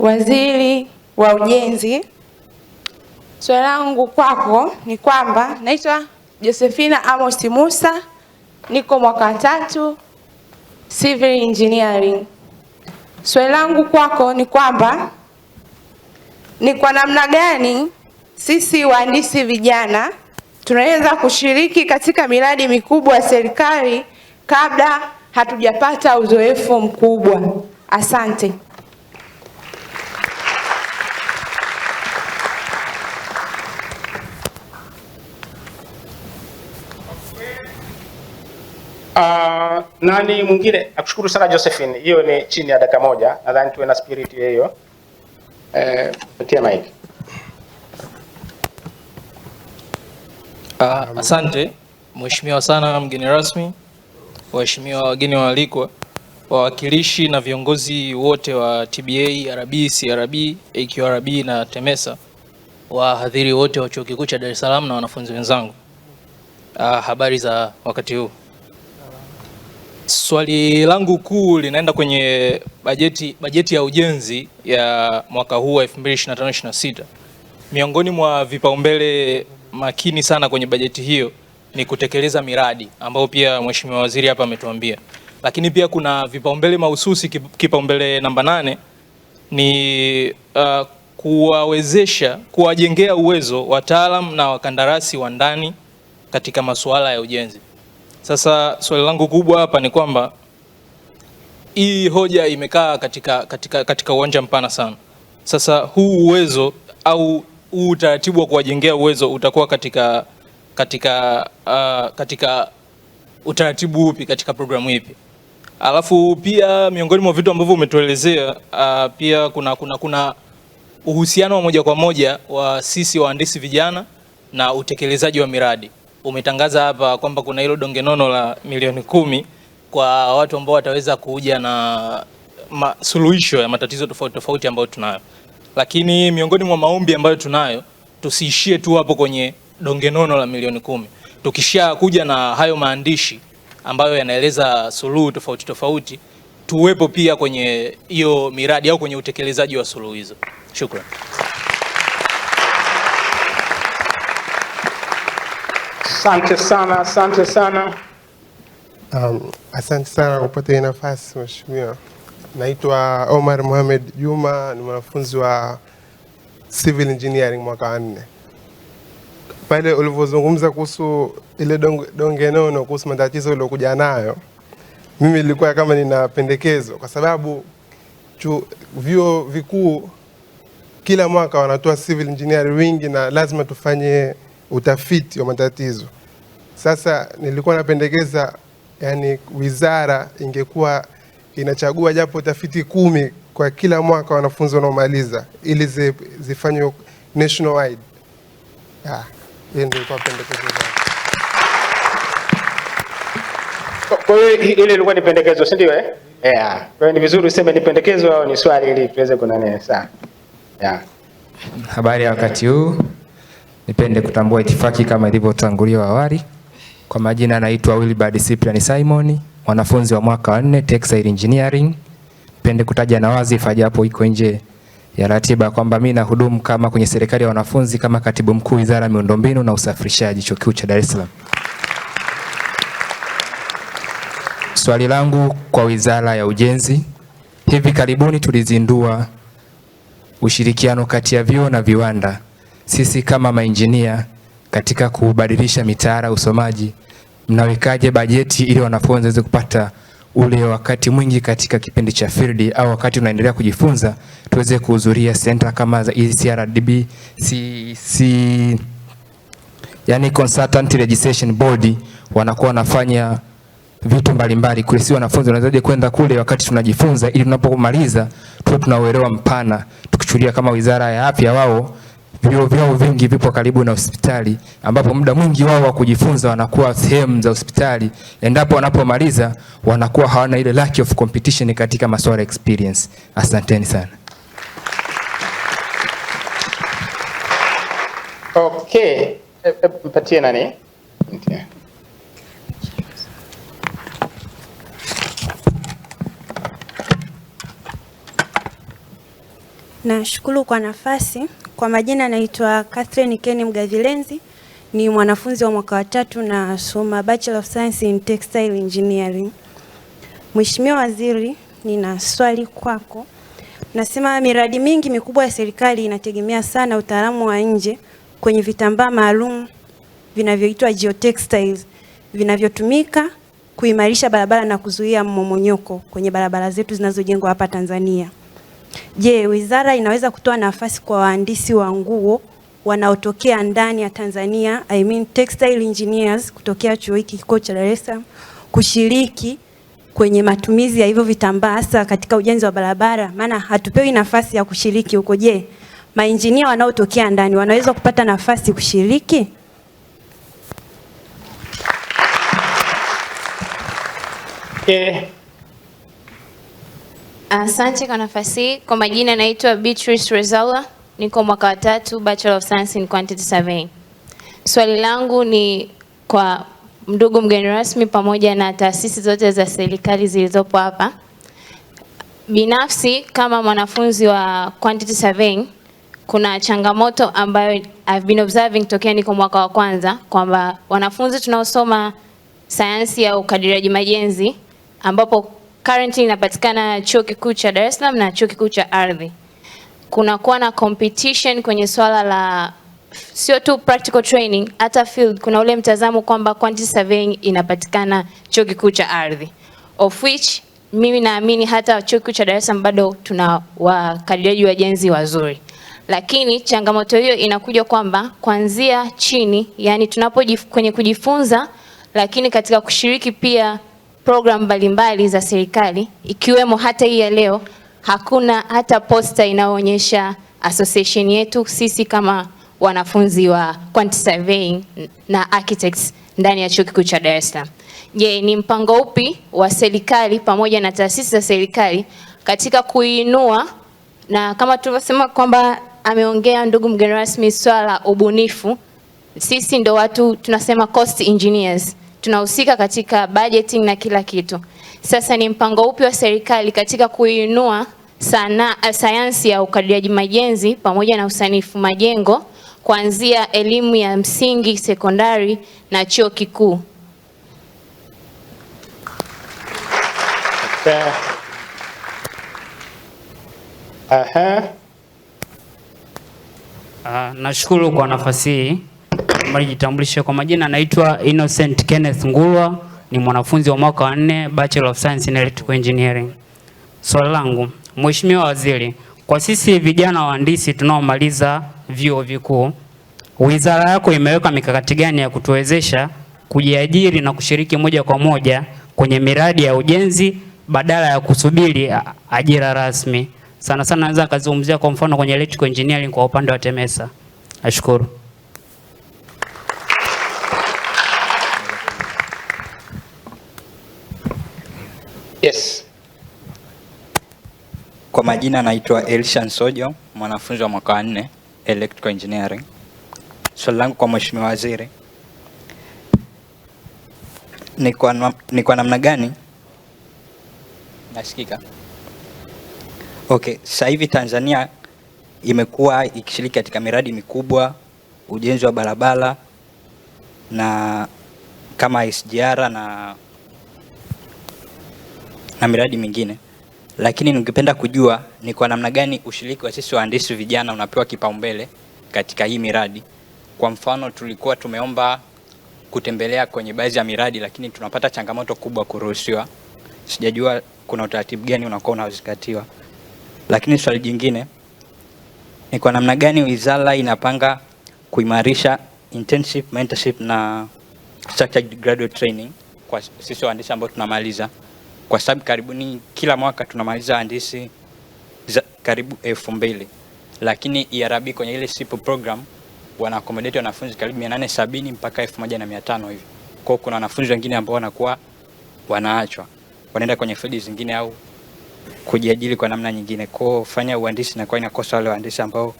Waziri wa Ujenzi, swali langu kwako ni kwamba naitwa Josephina Amos Musa, niko mwaka 3 Civil Engineering. Swali langu kwako ni kwamba ni kwa namna gani sisi wahandisi vijana tunaweza kushiriki katika miradi mikubwa ya serikali kabla hatujapata uzoefu mkubwa. Asante. Nani mwingine? Nakushukuru sana Josephine. Hiyo ni chini ya dakika moja. Nadhani tuwe na spirit hiyo. Patia mic. Asante. Mheshimiwa sana mgeni rasmi, waheshimiwa wageni waalikwa, wawakilishi na viongozi wote wa TBA, RB, CRB, AQRB na TEMESA, wahadhiri wote wa Chuo Kikuu cha Dar es Salaam na wanafunzi wenzangu. Habari za wakati huu. Swali langu kuu linaenda kwenye bajeti ya ujenzi ya mwaka huu wa 2025-26. Miongoni mwa vipaumbele makini sana kwenye bajeti hiyo ni kutekeleza miradi ambao pia Mheshimiwa Waziri hapa ametuambia. Lakini pia kuna vipaumbele mahususi, kipaumbele namba 8 ni kuwajengea uwezo wataalamu na wakandarasi wa ndani katika masuala ya ujenzi. Sasa swali langu kubwa hapa ni kwamba hii hoja imekaa katika uwanja mpana sana. Sasa huu uwezo au huu utaratibu wa kuwajengea uwezo utakuwa katika utaratibu upi, katika programu ipi? Alafu pia miongoni mwa vitu ambavyo umetuelezea pia kuna uhusiano wa moja kwa moja wa sisi wahandisi vijana na utekelezaji wa miradi. Umetangaza hapa kwamba kuna hilo donge nono la milioni 10 kwa watu ambao wataweza kuja na suluhisho ya matatizo tofauti tofauti ambayo tunayo. Lakini miongoni mwa maombi ambayo tunayo, tusiishie tu hapo kwenye donge nono la milioni 10. Tukisha kuja na hayo maandishi ambayo yanaeleza suluhu tofauti tofauti, tuwepo pia kwenye hiyo miradi au kwenye utekelezaji wa suluhu hizo. Shukrani. Asante sana, asante sana. Asante sana kwa kupata nafasi mheshimiwa. Naitwa Omar Mohamed Juma, ni mwanafunzi wa Civil Engineering mwaka 4. Pale ulivyozungumza kuhusu ile donge nono kuhusu matatizo yaliokuja nayo, mimi nilikuwa kama nina pendekezo, kwa sababu vyuo vikuu kila mwaka wanatoa civil engineering wingi na lazima tufanye utafiti wa matatizo. Sasa nilikuwa napendekeza yani wizara ingekuwa inachagua japo utafiti 10 kwa kila mwaka wanafunzi wanaomaliza ili zifanywe nationwide. Hiyo ndio ilikuwa pendekezo. Kwa hiyo ile ilikuwa ni pendekezo, si ndio Kwa hiyo ni vizuri useme ni pendekezo au ni swali ili tuweze kunane sawa. Habari ya wakati huu. Nipende kutambua itifaki kama ilivyotanguliwa awali. Kwa majina naitwa Wilbard Cyprian Simon, mwanafunzi wa mwaka 4 Textile Engineering. Nipende kutaja na wazifa japo iko nje ya ratiba kwamba mimi nahudumu kama kwenye serikali ya wanafunzi kama katibu mkuu Wizara ya Miundombinu na Usafirishaji, Chuo Kikuu cha Dar es Salaam. Swali langu kwa Wizara ya Ujenzi. Hivi karibuni tulizindua ushirikiano kati ya vyuo na viwanda. Sisi kama mainjinia katika kubadilisha mitaala usomaji, mnawekaje bajeti ili wanafunzi waweze kupata ule wakati mwingi katika kipindi cha field au wakati unaendelea kujifunza tuweze kuhudhuria center kama za ECRDB, yani Consultant Registration Board, wanakuwa wanafanya vitu mbalimbali kule. Si wanafunzi wanawezaje kwenda kule wakati tunajifunza, ili tunapomaliza tuwe tunauelewa mpana, tukichukulia kama Wizara ya Afya wao vyuo vyao vingi vipo karibu na hospitali, ambapo muda mwingi wao wa kujifunza wanakuwa sehemu za hospitali. Endapo wanapomaliza wanakuwa hawana ile lack of competition katika masuala experience. Asanteni sana. Okay, mpatie nani? Nashukuru kwa nafasi. Kwa majina naitwa Catherine Kenny Mgavilenzi, ni mwanafunzi wa mwaka wa 3 na soma Bachelor of Science in Textile Engineering. Mheshimiwa Waziri, nina swali kwako. Nasema miradi mingi mikubwa ya serikali inategemea sana utaalamu wa nje kwenye vitambaa maalum vinavyoitwa geotextiles vinavyotumika kuimarisha barabara na kuzuia mmomonyoko kwenye barabara zetu zinazojengwa hapa Tanzania. Je, wizara inaweza kutoa nafasi kwa wahandisi wa nguo wanaotokea ndani ya Tanzania, I mean textile engineers kutokea chuo hiki kikuu cha Dar es Salaam kushiriki kwenye matumizi ya hivyo vitambaa hasa katika ujenzi wa barabara? Maana hatupewi nafasi ya kushiriki huko. Je, mainjinia wanaotokea ndani wanaweza kupata nafasi kushiriki? Asante kwa nafasi. Kwa majina naitwa Beatrice Rezaula, niko mwaka wa 3 Bachelor of Science in Quantity Surveying. Swali langu ni kwa ndugu mgeni rasmi pamoja na taasisi zote za serikali zilizopo hapa. Binafsi kama mwanafunzi wa Quantity Surveying, kuna changamoto ambayo I've been observing tokea niko mwaka wa kwanza, kwamba wanafunzi tunaosoma sayansi ya ukadiriaji majenzi ambapo currently inapatikana Chuo Kikuu cha Dar es Salaam na Chuo Kikuu cha Ardhi, kuna kuwa na competition kwenye swala la sio tu practical training, hata field. Kuna ule mtazamo kwamba quantity surveying inapatikana Chuo Kikuu cha Ardhi, of which mimi naamini hata Chuo Kikuu cha Dar es Salaam bado tuna wakadiriaji wajenzi wazuri. Lakini changamoto hiyo inakuja kwamba kuanzia chini, yani kwenye kujifunza, lakini katika kushiriki pia program mbalimbali za serikali ikiwemo hata hii ya leo, hakuna hata poster inayoonyesha association yetu sisi kama wanafunzi wa quantity surveying na architects ndani ya Chuo Kikuu cha Dar es Salaam. Je, ni mpango upi wa serikali pamoja na taasisi za serikali katika kuinua, na kama tulivyosema kwamba ameongea ndugu mgeni rasmi swala ubunifu, sisi ndo watu tunasema cost engineers, tunahusika katika budgeting na kila kitu. Sasa ni mpango upi wa serikali katika kuinua sayansi ya ukadiriaji majenzi pamoja na usanifu majengo kuanzia elimu ya msingi, sekondari na chuo kikuu? Nashukuru kwa nafasi hii. Nijitambulishe kwa majina, naitwa Innocent Kenneth Ngulwa, ni mwanafunzi wa mwaka wa 4 Bachelor of Science in Electrical Engineering. Swali langu, Mheshimiwa Waziri, kwa sisi vijana wahandisi tunaomaliza vyuo vikuu, wizara yako imeweka mikakati gani ya kutuwezesha kujiajiri na kushiriki moja kwa moja kwenye miradi ya ujenzi badala ya kusubiri ajira rasmi? Sana sana naweza kuzungumzia kwa mfano kwenye electrical engineering kwa upande wa TEMESA. Nashukuru. Yes. Kwa majina naitwa Elshan Sojo, mwanafunzi wa mwaka wa 4 Electrical Engineering. Swali langu kwa Mheshimiwa Waziri ni kwa namna gani nasikika? Okay, sasa hivi Tanzania imekuwa ikishiriki katika miradi mikubwa, ujenzi wa barabara na kama SGR na miradi mingine. Lakini ningependa kujua ni kwa namna gani ushiriki wa sisi wahandisi vijana unapewa kipaumbele katika hii miradi. Kwa mfano tulikuwa tumeomba kutembelea kwenye baadhi ya miradi lakini tunapata changamoto kubwa kuruhusiwa. Sijajua kuna utaratibu gani unakuwa unazingatiwa. Lakini swali jingine ni kwa namna gani wizara inapanga kuimarisha intensive mentorship na structured graduate training kwa sisi wahandisi ambao tunamaliza, kwa sababu karibuni kila mwaka tunamaliza wahandisi karibu 2000, lakini ERB kwenye ile SIP program wana accommodate wanafunzi karibu 870 mpaka 1500 hivi. Kwa kuna wanafunzi wengine ambao wanakuwa wanaachwa, wanaenda kwenye field zingine au kujiajiri kwa namna nyingine. Kwa kufanya uhandisi na kwa inakosa wale wahandisi ambao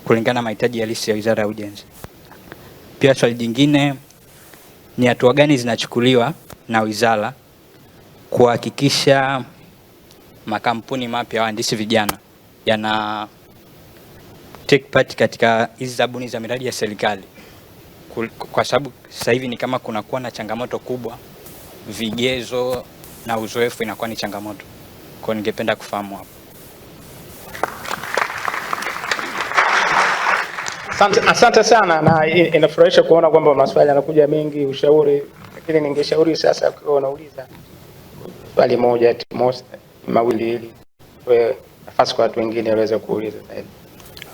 kulingana na mahitaji halisi ya Wizara ya Ujenzi. Pia swali jingine ni hatua gani zinachukuliwa na wizara kuhakikisha makampuni mapya ya wahandisi vijana take part katika hizi zabuni za miradi ya serikali, kwa sababu sasa hivi ni kama kunakuwa na changamoto kubwa, vigezo na uzoefu inakuwa ni changamoto. Kwa ningependa kufahamu hapo. Asante sana, na inafurahisha kuona kwamba maswali yanakuja mengi, ushauri, lakini ningeshauri sasa ukiwa unauliza swali moja mawili ili toe nafasi kwa watu wengine waweze kuuliza zaidi.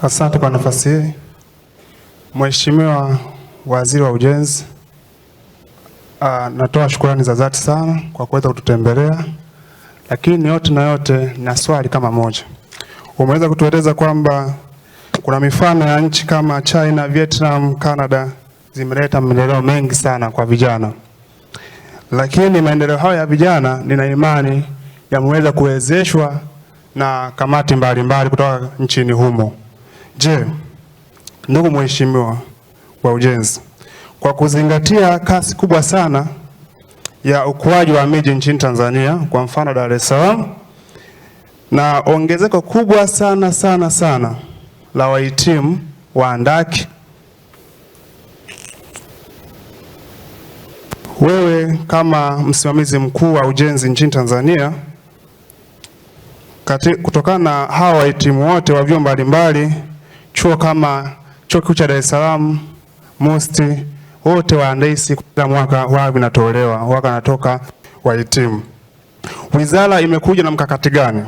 Asante kwa nafasi hii. Mheshimiwa Waziri wa Ujenzi, natoa shukrani za dhati sana kwa kuweza kututembelea, lakini yote na yote na swali kama moja. Umeweza kutueleza kwamba kuna mifano ya nchi kama China, Vietnam, Canada zimeleta maendeleo mengi sana kwa vijana, lakini maendeleo hayo ya vijana nina imani yameweza kuwezeshwa na kamati mbalimbali kutoka nchini humo. Je, ndugu Mheshimiwa wa Ujenzi, kwa kuzingatia kasi kubwa sana ya ukuaji wa miji nchini Tanzania, kwa mfano Dar es Salaam, na ongezeko kubwa sana la wahitimu wa handaki, wewe kama msimamizi mkuu wa ujenzi nchini Tanzania, kutokana na hawa wahitimu wote wa vyuo mbalimbali, chuo kama Chuo Kikuu cha Dar es Salaam, MUST, wote wahandisi kila mwaka wao vinatolewa, waka natoka wahitimu. Wizara imekuja na mkakati gani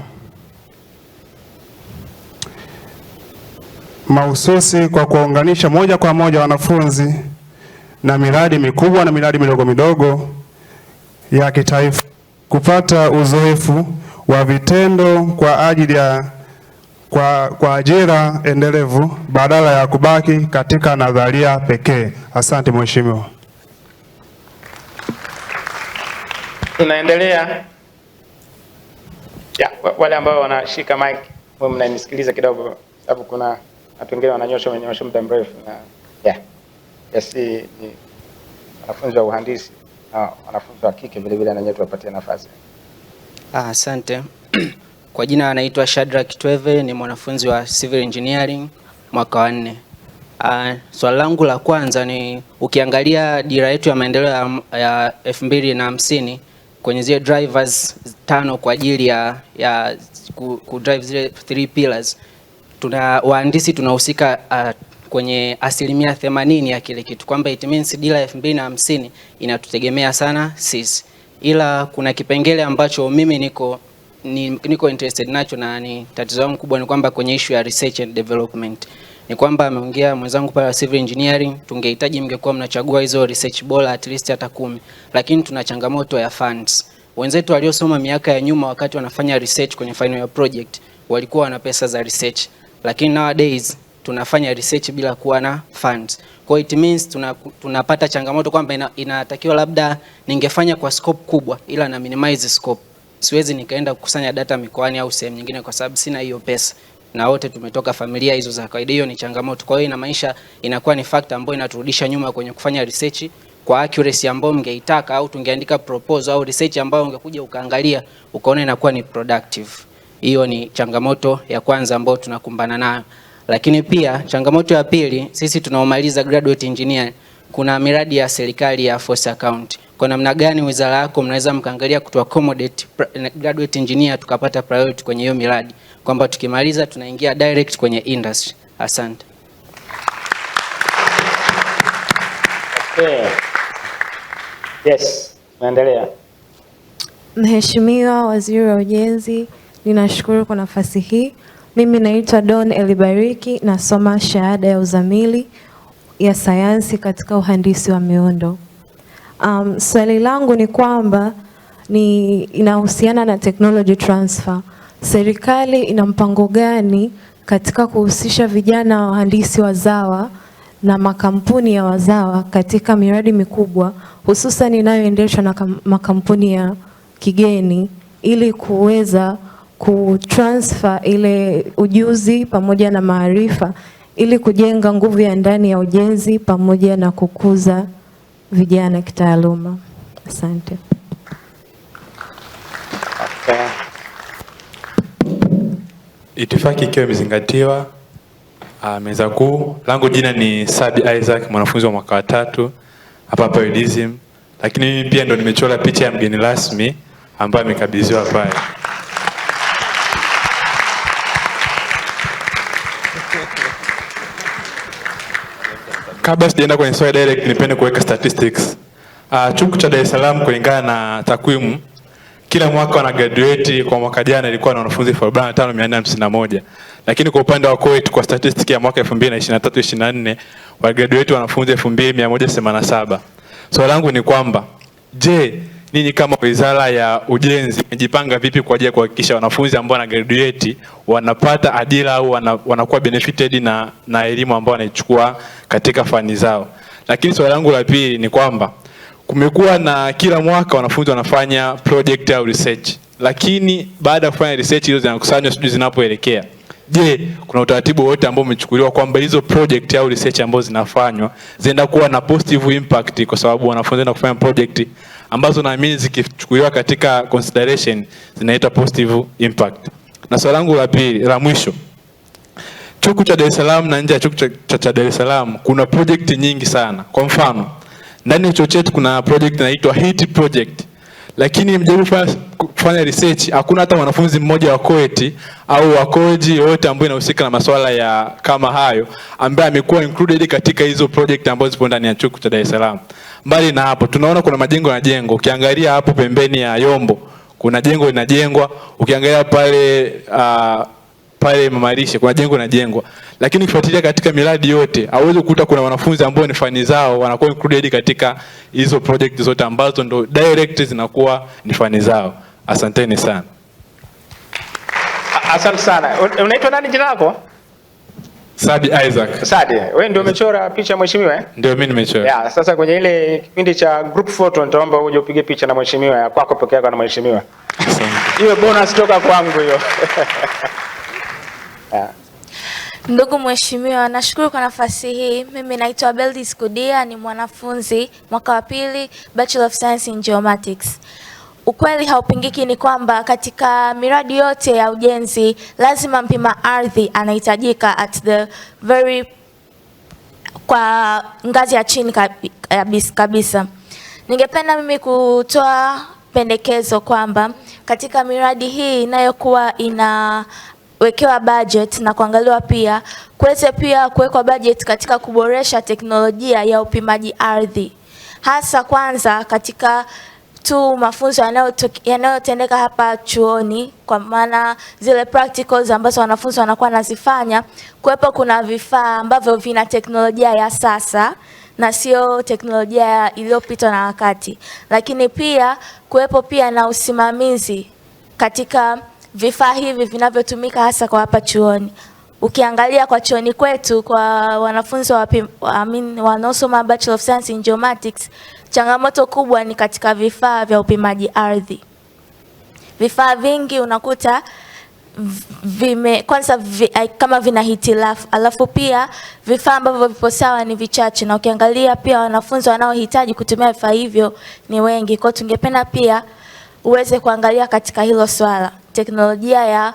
mahususi kwa kuunganisha moja kwa moja wanafunzi na miradi mikubwa na miradi midogo ya kitaifa, kupata uzoefu wa vitendo kwa ajili ya kwa ajira endelevu badala ya kubaki katika nadharia pekee? Asante Mheshimiwa. Tunaendelea. Wale ambao wanashika mic, wao mnanisikiliza kidogo sababu kuna watu wengine wananyosha muda mrefu na ni wanafunzi wa uhandisi na wanafunzi wa kike vile vile, na nyewe tuwapatie nafasi. Asante. Kwa jina anaitwa Shadrack Tweve, ni mwanafunzi wa Civil Engineering mwaka wa 4. Swali langu la kwanza ni, ukiangalia dira yetu ya maendeleo ya 2050 kwenye zile drivers 5 kwa ajili ya ku drive zile 3 pillars, tuna wahandisi tunahusika kwenye 80% ya kile kitu, kwamba it means dira ya 2050 inatutegemea sana sisi. Ila kuna kipengele ambacho mimi niko interested nacho, na ni tatizo langu kubwa, ni kwamba kwenye issue ya research and development, ni kwamba ameongea mwenzangu pale wa civil engineering, tungehitaji mngekuwa mnachagua hizo research bora at least hata 10, lakini tuna changamoto ya funds. Wenzetu waliosoma miaka ya nyuma wakati wanafanya research kwenye final year project walikuwa wana pesa za research, lakini nowadays tunafanya research bila kuwa na funds. Kwa it means tunapata changamoto kwamba inatakiwa labda ningefanya kwa scope kubwa, ila na minimize scope. Siwezi nikaenda kukusanya data mikoani au sehemu nyingine kwa sababu sina hiyo pesa, na wote tumetoka familia hizo za kawaida. Hiyo ni changamoto. Kwa hiyo ina maisha inakuwa ni factor ambayo inaturudisha nyuma kwenye kufanya research kwa accuracy ambayo mngeitaka, au tungeandika proposal au research ambayo ungekuja ukaangalia ukaona inakuwa ni productive. Hiyo ni changamoto ya kwanza ambayo tunakumbana nayo. Lakini pia changamoto ya pili, sisi tunaomaliza graduate engineer, kuna miradi ya serikali ya force account. Kwa namna gani wizara yako mnaweza mkaangalia kutu accommodate graduate engineer tukapata priority kwenye hiyo miradi, kwamba tukimaliza tunaingia direct kwenye industry? Asante. Okay. Yes, naendelea. Mheshimiwa Waziri wa Ujenzi, ninashukuru kwa nafasi hii. Mimi naitwa Don Elibariki, nasoma shahada ya uzamili ya sayansi katika uhandisi wa miundo. Swali langu ni kwamba inahusiana na technology transfer. Serikali ina mpango gani katika kuhusisha vijana wahandisi wazawa na makampuni ya wazawa katika miradi mikubwa, hususan inayoendeshwa na makampuni ya kigeni, ili kuweza kutransfer ile ujuzi pamoja na maarifa, ili kujenga nguvu ya ndani ya ujenzi pamoja na kukuza vijana kitaaluma? Asante. Itifaki ikiwa imezingatiwa, Meza kuu, langu jina ni Sabi Isaac, mwanafunzi wa mwaka wa 3 hapa UDSM, lakini mimi pia ndo nimechora picha ya mgeni rasmi ambaye amekabidhiwa pale. Kabla sijaenda kwenye swali direct, nipende kuweka statistics. Chuo cha Dar es Salaam kulingana na takwimu, kila mwaka wana graduate. Kwa mwaka jana ilikuwa na wanafunzi 45,451, lakini kwa upande wa COET kwa statistics ya mwaka 2023-24 wa graduate wanafunzi 2,187. Swali langu ni kwamba, je, ninyi kama Wizara ya Ujenzi mmejipanga vipi kwa ajili ya kuhakikisha wanafunzi ambao wana graduate wanapata ajira au wanakuwa benefited na elimu ambayo wanaichukua katika fani zao? Lakini swali langu la pili ni kwamba kumekuwa na kila mwaka wanafunzi wanafanya project au research, lakini baada ya kufanya research hizo zinakusanywa sijui zinapoelekea. Je, kuna utaratibu wote ambao umechukuliwa kwamba hizo project au research ambazo zinafanywa zinaenda kuwa na positive impact, kwa sababu wanafunzi wanaenda kufanya project ambazo naamini zikichukuliwa katika consideration zinaita positive impact? Na swali langu la pili la mwisho, chuo cha Dar es Salaam na nje ya chuo cha Dar es Salaam kuna project nyingi sana. Kwa mfano, ndani ya chuo chetu kuna project inaitwa HIT project, lakini mjaribu kufanya research, hakuna hata mwanafunzi mmoja wa COET au wa college yote ambaye inahusika na masuala ya kama hayo ambaye amekuwa included katika hizo project ambazo zipo ndani ya chuo cha Dar es Salaam. Mbali na hapo, tunaona kuna majengo na jengo. Ukiangalia hapo pembeni ya Yombo kuna jengo linajengwa, ukiangalia pale Mamalishe kuna jengo linajengwa, lakini ukifuatilia katika miradi yote hauwezi kukuta kuna wanafunzi ambao ni fani zao wanakuwa included katika hizo project zote ambazo ndo direct zinakuwa ni fani zao. Asanteni sana. Asante sana. Unaitwa nani jina lako? Sabi Isaac. Sabi, wewe ndio umechora picha mheshimiwa eh? Ndio mimi nimechora. Yeah, sasa kwenye ile kipindi cha group photo nitaomba uje upige picha na mheshimiwa ya kwako peke yako na mheshimiwa. Hiyo bonus toka kwangu hiyo. Yeah. Ndugu mheshimiwa, nashukuru kwa nafasi hii. Mimi naitwa Beldis Kudia, ni mwanafunzi mwaka wa 2 Bachelor of Science in Geomatics. Ukweli haupingiki ni kwamba katika miradi yote ya ujenzi lazima mpima ardhi anahitajika at the kwa ngazi ya chini kabisa. Ningependa mimi kutoa pendekezo kwamba katika miradi hii inayokuwa wekewa budget na kuangaliwa pia kuweze pia kuwekwa budget katika kuboresha teknolojia ya upimaji ardhi, hasa kwanza katika mafunzo yanayotendeka hapa chuoni, kwa maana zile practicals ambazo wanafunzi wanakuwa nazifanya, kuwepo kuna vifaa ambavyo vina teknolojia ya sasa na sio teknolojia iliyopitwa na wakati, lakini pia kuwepo pia na usimamizi katika vifaa hivi vinavyotumika hasa kwa hapa chuoni. Ukiangalia kwa chuoni kwetu kwa wanafunzi wanaosoma Bachelor of Science in Geomatics, changamoto kubwa ni katika vifaa vya upimaji ardhi. Vifaa vingi unakuta kama vina hitilafu, alafu pia vifaa ambavyo vipo sawa ni vichache, na ukiangalia pia wanafunzi wanaohitaji kutumia vifaa hivyo ni wengi. Kwa tungependa pia uweze kuangalia katika hilo swala, teknolojia ya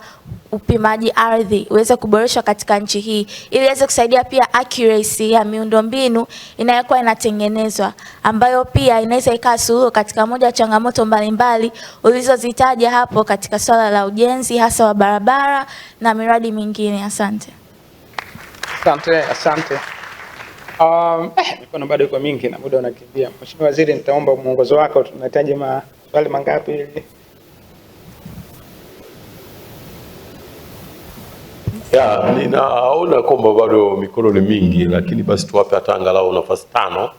upimaji ardhi uweze kuboreshwa katika nchi hii ili iweze kusaidia pia accuracy ya miundombinu inayokuwa inatengenezwa, ambayo pia inaweza ikaa suluhu katika moja ya changamoto mbalimbali ulizozitaja hapo katika swala la ujenzi hasa wa barabara na miradi mingine. Asante. Asante. Mikono bado iko mingi na muda unakimbia. Mheshimiwa Waziri, nitaomba mwongozo wako, tunahitaji maswali mangapi ili ninaona kwamba bado mikono ni mingi, lakini basi tuwape hata angalau nafasi 5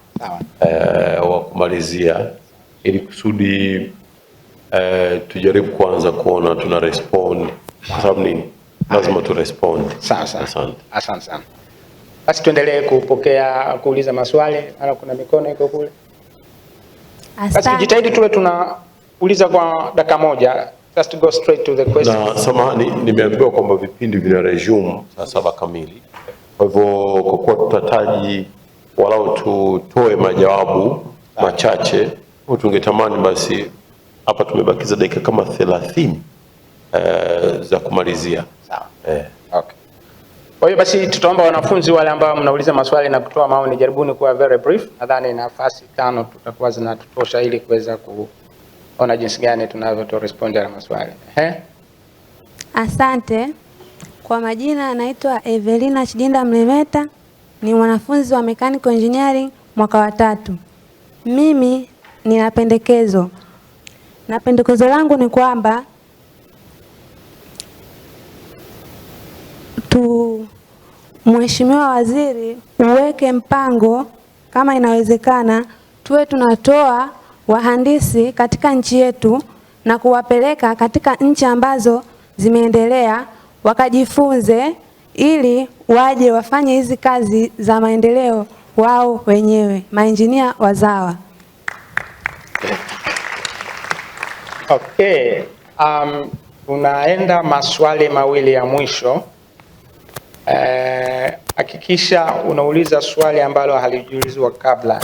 wa kumalizia ili kusudi tujaribu kwanza kuona tuna respond, kwa sababu nini lazima tu respond. Sawa. Asante sana. Basi tuendelee kuuliza maswali, ana kuna mikono iko kule. Basi tujitahidi tuwe tunauliza kwa dakika moja. Just go straight to the question. Na samahani, nimeambiwa kwamba vipindi vina resume saa 7 kamili. Kwa hivyo kwa kuwa tutataji walau tutoe majawabu machache, tungetamani basi hapa tumebakiza dakika kama 30 za kumalizia. Sawa. Okay. Kwa hiyo basi tutaomba wanafunzi wale ambao mnauliza maswali na kutoa maoni, jaribuni kuwa very brief. Nadhani nafasi 5 tutakuwa zinatutosha ili kuweza kuona jinsi gani tunavyo respond na maswali. Asante. Kwa majina anaitwa Evelina Chidinda Mlemeta, ni mwanafunzi wa mechanical engineering mwaka wa 3. Mimi nina pendekezo. Na pendekezo langu ni kwamba Mheshimiwa Waziri uweke mpango kama inawezekana tuwe tunatoa wahandisi katika nchi yetu na kuwapeleka katika nchi ambazo zimeendelea wakajifunze ili waje wafanye hizi kazi za maendeleo wao wenyewe, maengineer wazawa. Okay. Tunaenda maswali mawili ya mwisho. Hakikisha unauliza swali ambalo halijiulizwa kabla.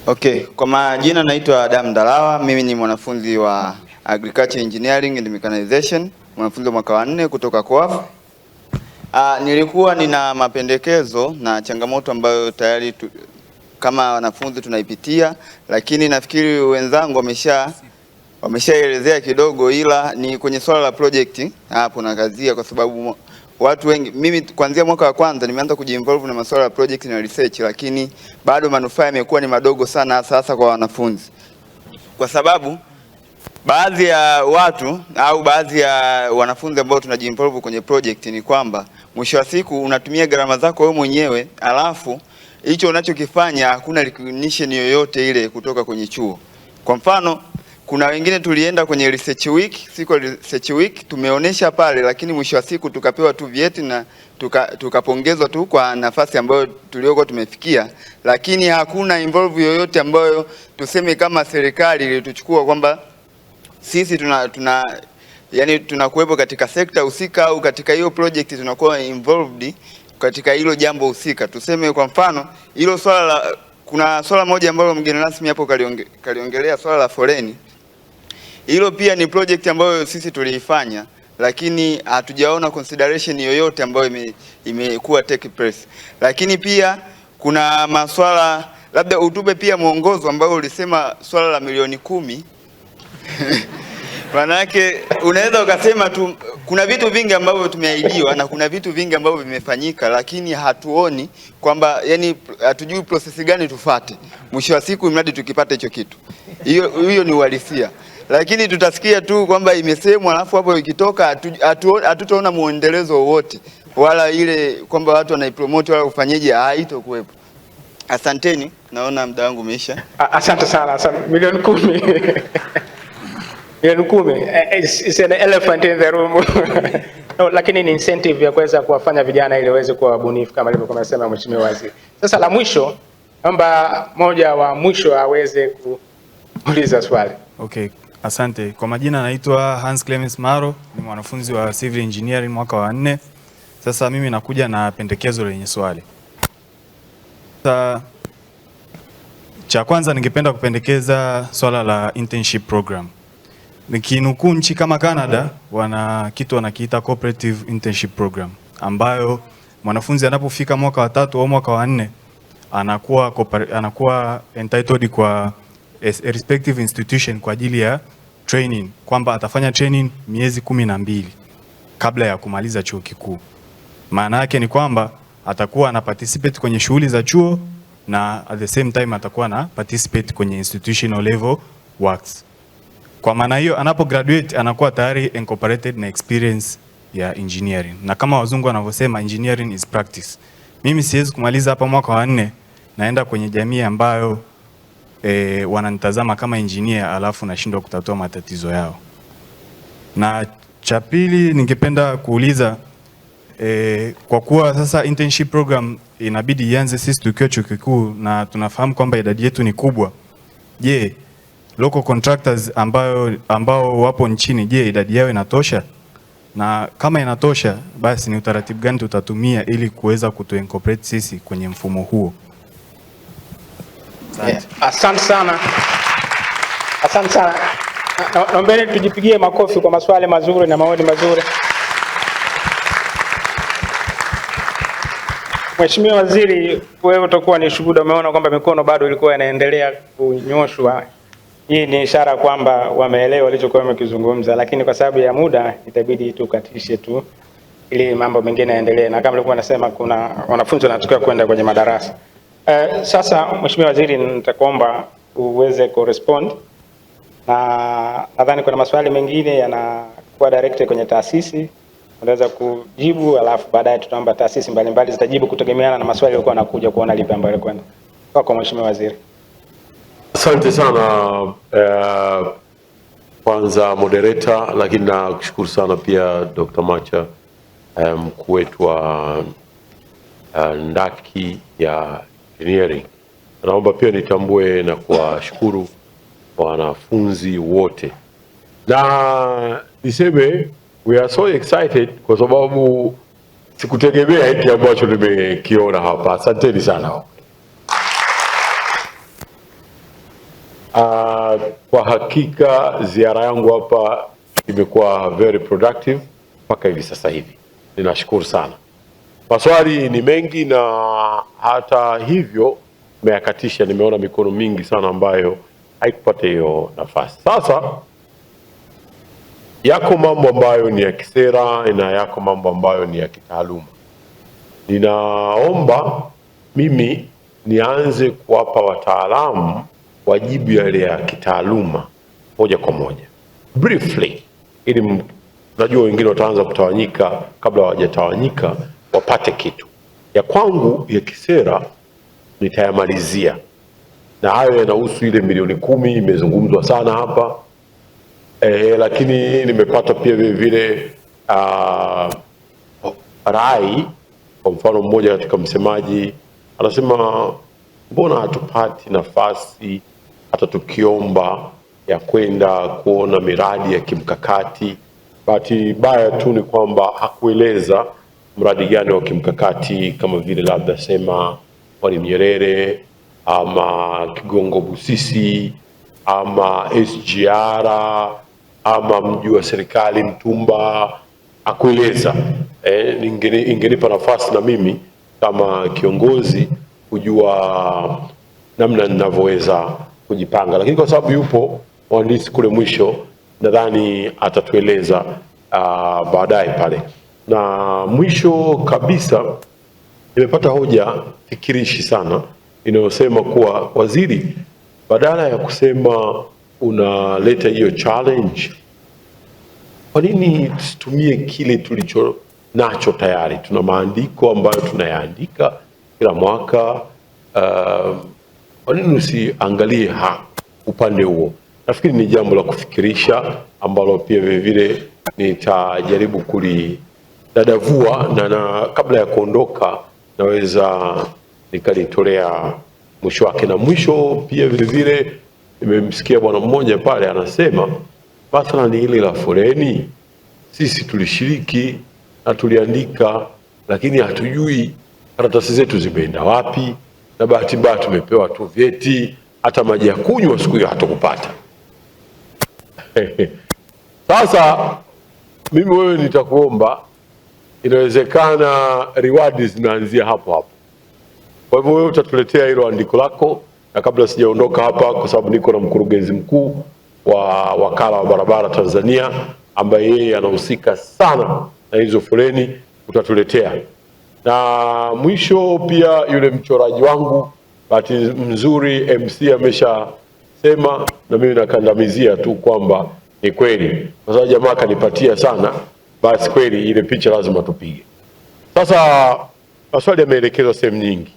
Okay, kwa majina naitwa Adam Dalawa, mimi ni mwanafunzi wa Agriculture Engineering and Mechanization, mwanafunzi wa mwaka wa 4 kutoka COAF. Nilikuwa nina mapendekezo na changamoto ambayo tayari kama wanafunzi tunaipitia, lakini nafikiri wenzangu wameshaelezea kidogo, ila ni kwenye swala la project hapo na kazia, kwa sababu watu wengi, mimi kuanzia mwaka wa kwanza nimeanza kujiinvolve na masuala ya project na research, lakini bado manufaa yamekuwa ni madogo sana, hasa kwa wanafunzi, kwa sababu baadhi ya watu au baadhi ya wanafunzi ambao tunajiinvolve kwenye project ni kwamba mwisho wa siku unatumia gharama zako wewe mwenyewe, alafu hicho unachokifanya hakuna recognition yoyote ile kutoka kwenye chuo. Kwa mfano, kuna wengine tulienda kwenye research week, siku research week tumeonesha pale, lakini mwisho wa siku tukapewa tu vyeti na tukapongezwa tu kwa nafasi ambayo tuliokuwa tumefikia, lakini hakuna involve yoyote ambayo tuseme kama serikali ilituchukua kwamba sisi yani tunakuwepo katika sekta husika au katika hiyo project tunakuwa involved katika hilo jambo husika. Tuseme kwa mfano hilo swala la, kuna swala moja ambalo mgeni rasmi hapo kaliongelea swala la foleni. Hilo pia ni project ambayo sisi tuliifanya, lakini hatujaona consideration yoyote ambayo imekuwa take place. Lakini pia kuna maswala, labda utupe pia mwongozo ambao ulisema swala la milioni 10. Manake unaweza ukasema tu kuna vitu vingi ambavyo tumeahidiwa na kuna vitu vingi ambavyo vimefanyika, lakini hatuoni kwamba, yani hatujui process gani tufate. Mwisho wa siku mradi tukipata hicho kitu. Hiyo ni uhalisia. Lakini tutasikia tu kwamba imesemwa, alafu hapo ikitoka hatutaona muendelezo wote, wala ile kwamba watu wanaipromote wala ufanyeje, haitokuwepo. Asanteni, naona muda wangu umeisha. Asante sana. Milioni 10. Milioni 10 is an elephant in the room. No, lakini ni incentive ya kuweza kuwafanya vijana ili waweze kuwa wabunifu kama alivyokuwa amesema Mheshimiwa Waziri. Sasa la mwisho, naomba moja wa mwisho aweze kuuliza swali. Okay, asante. Kwa majina naitwa Hans Clemens Maro, ni mwanafunzi wa Civil Engineering mwaka wa 4. Sasa mimi nakuja na pendekezo lenye swali. Sasa cha kwanza ningependa kupendekeza swala la internship program. Nikinukuu nchi kama Canada wana kitu wanakiita cooperative internship program, ambayo mwanafunzi anapofika mwaka wa 3 au mwaka wa 4 anakuwa entitled kwa a respective institution kwa ajili ya training, kwamba atafanya training miezi 12 kabla ya kumaliza chuo kikuu. Maana yake ni kwamba atakuwa ana participate kwenye shughuli za chuo na at the same time atakuwa na participate kwenye institutional level works. Kwa maana hiyo anapo graduate anakuwa tayari incorporated na experience ya engineering. Na kama wazungu wanavyosema engineering is practice. Mimi siwezi kumaliza hapa mwaka wa 4 naenda kwenye jamii ambayo wananitazama kama engineer alafu nashindwa kutatua matatizo yao. Na cha pili ningependa kuuliza kwa kuwa sasa internship program inabidi ianze sisi tukiwa chuo kikuu na tunafahamu kwamba idadi yetu ni kubwa. Je, local contractors ambao wapo nchini, je, idadi yao inatosha? Na kama inatosha, basi ni utaratibu gani tutatumia ili kuweza kutuincorporate sisi kwenye mfumo huo? Asante sana. Asante sana. Naombeni tujipigie makofi kwa maswali mazuri na maoni mazuri. Mheshimiwa Waziri, wewe utakuwa ni shuhuda, umeona kwamba mikono bado ilikuwa inaendelea kunyoshwa. Hii ni ishara kwamba wameelewa walichokuwa wamekizungumza, lakini kwa sababu ya muda itabidi tukatishe tu ili mambo mengine yaendelee, na kama nilikuwa nasema kuna wanafunzi wanatakiwa kwenda kwenye madarasa. Sasa Mheshimiwa Waziri, nitakuomba uweze correspond, na nadhani kuna maswali mengine yanakuwa directed kwenye taasisi, unaweza kujibu, alafu baadaye tutaomba taasisi mbalimbali zitajibu kutegemeana na maswali yaliokuwa yanakuja, kuona lipi ambayo kwenda. Kwa Mheshimiwa Waziri. Asante sana kwanza moderator, lakini nakushukuru sana pia Dr. Macha, mkuu wetu wa ndaki ya engineering. Naomba pia nitambue na kuwashukuru wanafunzi wote, na niseme we are so excited kwa sababu sikutegemea hiki ambacho nimekiona hapa. Asanteni sana. Kwa hakika ziara yangu hapa imekuwa very productive mpaka hivi sasa hivi. Ninashukuru sana. Maswali ni mengi na hata hivyo nimeyakatisha. Nimeona mikono mingi sana ambayo haikupata hiyo nafasi. Sasa yako mambo ambayo ni ya kisera na yako mambo ambayo ni ya kitaaluma. Ninaomba mimi nianze kuwapa wataalamu wajibu yale ya kitaaluma moja kwa moja briefly, ili najua wengine wataanza kutawanyika kabla hawajatawanyika wapate kitu. Ya kwangu ya kisera nitayamalizia, na hayo yanahusu ile milioni 10 imezungumzwa sana hapa. Lakini nimepata pia vile vile rai. Kwa mfano mmoja katika msemaji anasema mbona hatupati nafasi hata tukiomba ya kwenda kuona miradi ya kimkakati. Bahati mbaya tu ni kwamba hakueleza mradi gani wa kimkakati, kama vile labda sema Mwalimu Nyerere ama Kigongo Busisi ama SGR ama mji wa serikali Mtumba. Hakueleza. Ingenipa nafasi na mimi kama kiongozi kujua namna ninavyoweza kujipanga, lakini kwa sababu yupo mhandisi kule mwisho, nadhani atatueleza baadaye pale. Na mwisho kabisa, nimepata hoja fikirishi sana inayosema kuwa waziri, badala ya kusema unaleta hiyo challenge, kwa nini tusitumie kile tulicho nacho tayari? Tuna maandiko ambayo tunayaandika kila mwaka. Kwa nini usiangalie upande huo? Nafikiri ni jambo la kufikirisha ambalo pia vile vile nitajaribu kulidadavua na kabla ya kuondoka naweza nikalitolea mwisho wake. Na mwisho pia vile vile nimemsikia bwana mmoja pale anasema mathalan ile la foleni sisi tulishiriki na tuliandika, lakini hatujui karatasi zetu zimeenda wapi, na bahati mbaya tumepewa tu vyeti, hata maji ya kunywa siku hiyo hatukupata. Sasa mimi wewe nitakuomba, inawezekana reward zinaanzia hapo hapo. Kwa hivyo wewe utatuletea hilo andiko lako, na kabla sijaondoka hapa, kwa sababu niko na mkurugenzi mkuu wa wakala wa barabara Tanzania ambaye yeye anahusika sana na hizo foleni, utatuletea. Na mwisho pia yule mchoraji wangu, bahati nzuri MC ameshasema na mimi nakandamizia tu kwamba ni kweli, kwa sababu jamaa kanipatia sana, basi kweli ile picha lazima tupige. Sasa maswali yameelekezwa sehemu nyingi,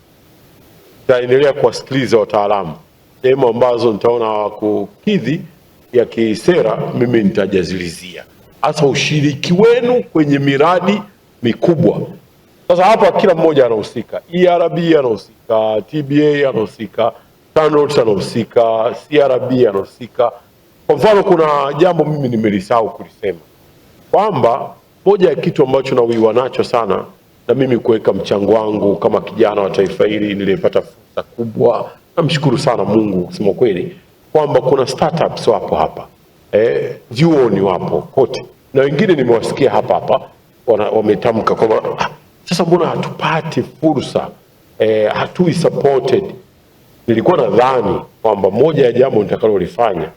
nitaendelea kuwasikiliza wataalamu. Sehemu ambazo nitaona kukidhi ya kisera mimi nitajazilizia, hasa ushiriki wenu kwenye miradi mikubwa. Sasa hapa kila mmoja anahusika, ERB anahusika, TBA anahusika, TANROADS anahusika, CRB anahusika. Kwa mfano kuna jambo mimi nimelisahau kulisema, kwamba moja ya kitu ambacho nawiwa nacho sana na mimi kuweka mchango wangu kama kijana wa taifa hili, nilipata fursa kubwa, namshukuru sana Mungu kusema kweli, kwamba kuna startups wapo hapa. vyuoni wapo kote, na wengine nimewasikia hapa wametamka kwamba sasa mbona hatupati fursa, hatui supported. Nilikuwa nadhani kwamba moja ya jambo nitakalolifanya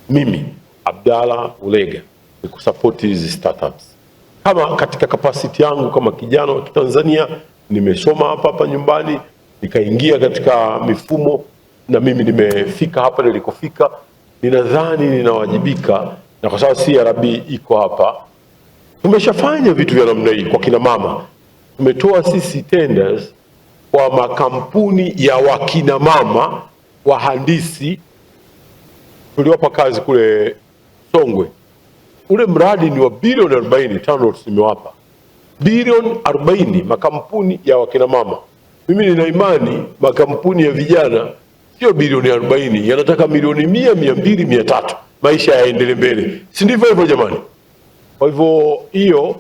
mimi Abdalla Ulega ni kusupport hizi startups. Kama katika capacity yangu kama kijana wa Tanzania, nimesoma hapa nyumbani, nikaingia katika mifumo na mimi nimefika hapa nilikofika, ninadhani ninawajibika, na kwa sababu CRB iko hapa, tumeshafanya vitu vya namna hii kwa kina mama. Tumetoa sisi tenders kwa makampuni ya wakina mama wahandisi, tuliwapa kazi kule Songwe. Ule mradi ni wa bilioni 40, TANROADS nimewapa bilioni 40, makampuni ya wakina mama. Mimi nina imani makampuni ya vijana sio bilioni 40, yanataka milioni 100, 200, 300, maisha yaendelee mbele, si ndivyo hivyo jamani? Kwa hivyo hiyo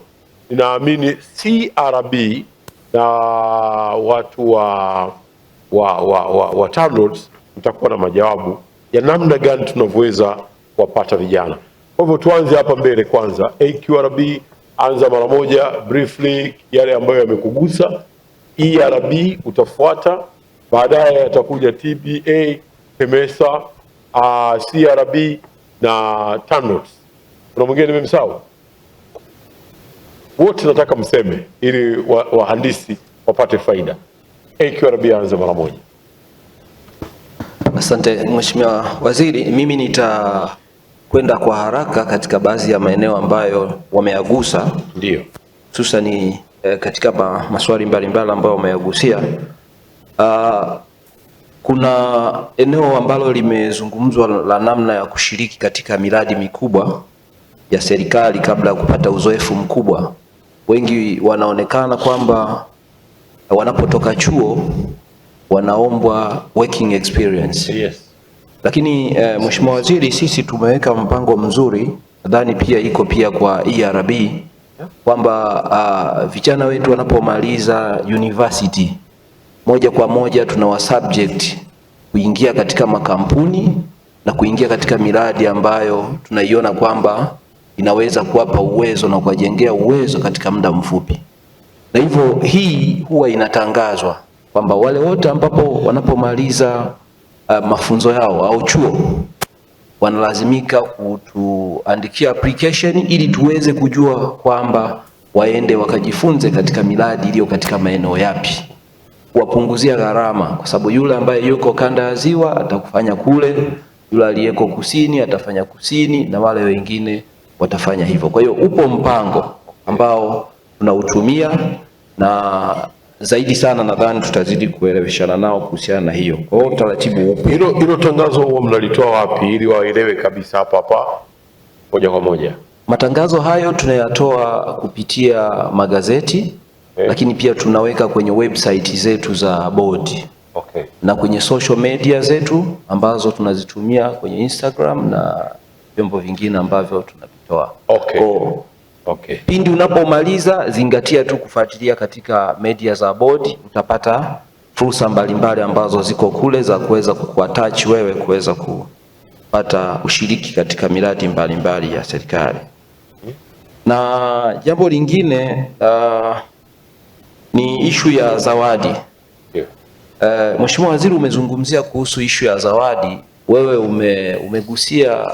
ninaamini CRB na watu wa TANROADS mtakuwa na majawabu ya namna gani tunavyoweza kuwapata vijana. Kwa hivyo tuanze hapa mbele kwanza. AQRB, anza mara moja briefly yale ambayo yamekugusa. ERB utafuata, baadaye atakuja TBA, PEMESA, CRB na TANROADS. Kuna mwingine nimemsahau? Wote nataka mseme ili wahandisi wapate faida. AQRB anza mara moja. Asante Mheshimiwa Waziri, mimi nitakwenda kwa haraka katika baadhi ya maeneo ambayo wameyagusa. Ndio. Hususan katika maswali mbalimbali ambayo wameyagusia. Kuna eneo ambalo limezungumzwa la namna ya kushiriki katika miradi mikubwa ya serikali kabla ya kupata uzoefu mkubwa. Wengi wanaonekana kwamba wanapotoka chuo wanaombwa working experience. Yes. Lakini Mheshimiwa Waziri, sisi tumeweka mpango mzuri, nadhani pia iko pia kwa ERB, kwamba vijana wetu wanapomaliza university moja kwa moja tunawa subject kuingia katika makampuni na kuingia katika miradi ambayo tunaiona kwamba inaweza kuwapa uwezo na kuwajengea uwezo katika muda mfupi. Na hivyo hii huwa inatangazwa kwamba wale wote ambapo wanapomaliza mafunzo yao au chuo wanalazimika kutuandikia application ili tuweze kujua kwamba waende wakajifunze katika miradi iliyo katika maeneo yapi, kuwapunguzia gharama, kwa sababu yule ambaye yuko kanda ya Ziwa atakufanya kule, yule aliyeko kusini atafanya kusini, na wale wengine watafanya hivyo. Kwa hiyo upo mpango ambao tunautumia, na zaidi sana nadhani tutazidi kueleweshana nao kuhusiana na hiyo. Kwa hiyo taratibu upo. Hilo tangazo huwa mnalitoa wapi ili waelewe kabisa hapa moja kwa moja? Matangazo hayo tunayatoa kupitia magazeti, lakini pia tunaweka kwenye website zetu za bodi. Okay. Na kwenye social media zetu ambazo tunazitumia kwenye Instagram na vyombo vingine ambavyo tunavitoa. Okay. Okay. Pindi unapomaliza zingatia tu kufuatilia katika media za bodi, utapata fursa mbalimbali ambazo ziko kule za kuweza kukuattach wewe kuweza kupata ushiriki katika miradi mbalimbali ya serikali. Na jambo lingine ni ishu ya zawadi. Mheshimiwa Waziri, umezungumzia kuhusu ishu ya zawadi. Wewe umegusia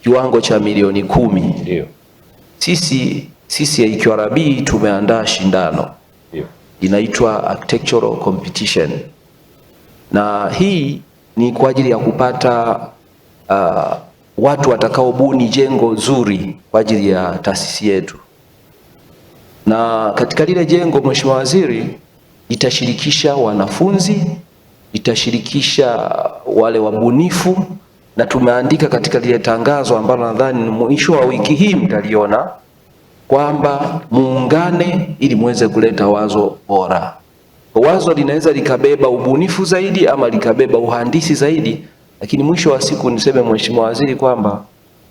kiwango cha milioni 10. Ndio. Sisi ya AQRB tumeandaa shindano. Ndio. Inaitwa architectural competition. Na hii ni kwa ajili ya kupata watu watakaobuni jengo zuri kwa ajili ya taasisi yetu. Na katika lile jengo, Mheshimiwa Waziri, itashirikisha wanafunzi, itashirikisha wale wabunifu, na tumeandika katika lile tangazo ambalo nadhani mwisho wa wiki hii mtaliona kwamba muungane ili muweze kuleta wazo bora. Wazo linaweza likabeba ubunifu zaidi ama likabeba uhandisi zaidi, lakini mwisho wa siku niseme Mheshimiwa Waziri kwamba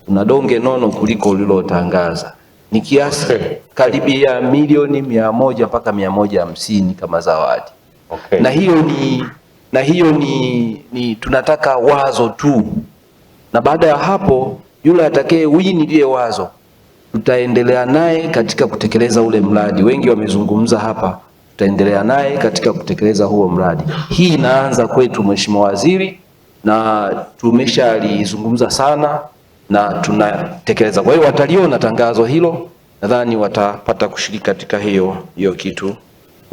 una donge nono kuliko ulilotangaza. Ni kiasi karibia milioni 100 mpaka 150 kama zawadi. Okay. Na hiyo ni tunataka wazo tu. Na baada ya hapo yule atakaye win ile wazo tutaendelea naye katika kutekeleza ule mradi. Wengi wamezungumza hapa, tutaendelea naye katika kutekeleza huo mradi. Hii inaanza kwetu Mheshimiwa Waziri, na tumeshalizungumza sana na tunatekeleza. Kwa hiyo wataliona tangazo hilo, nadhani watapata kushiriki katika hiyo kitu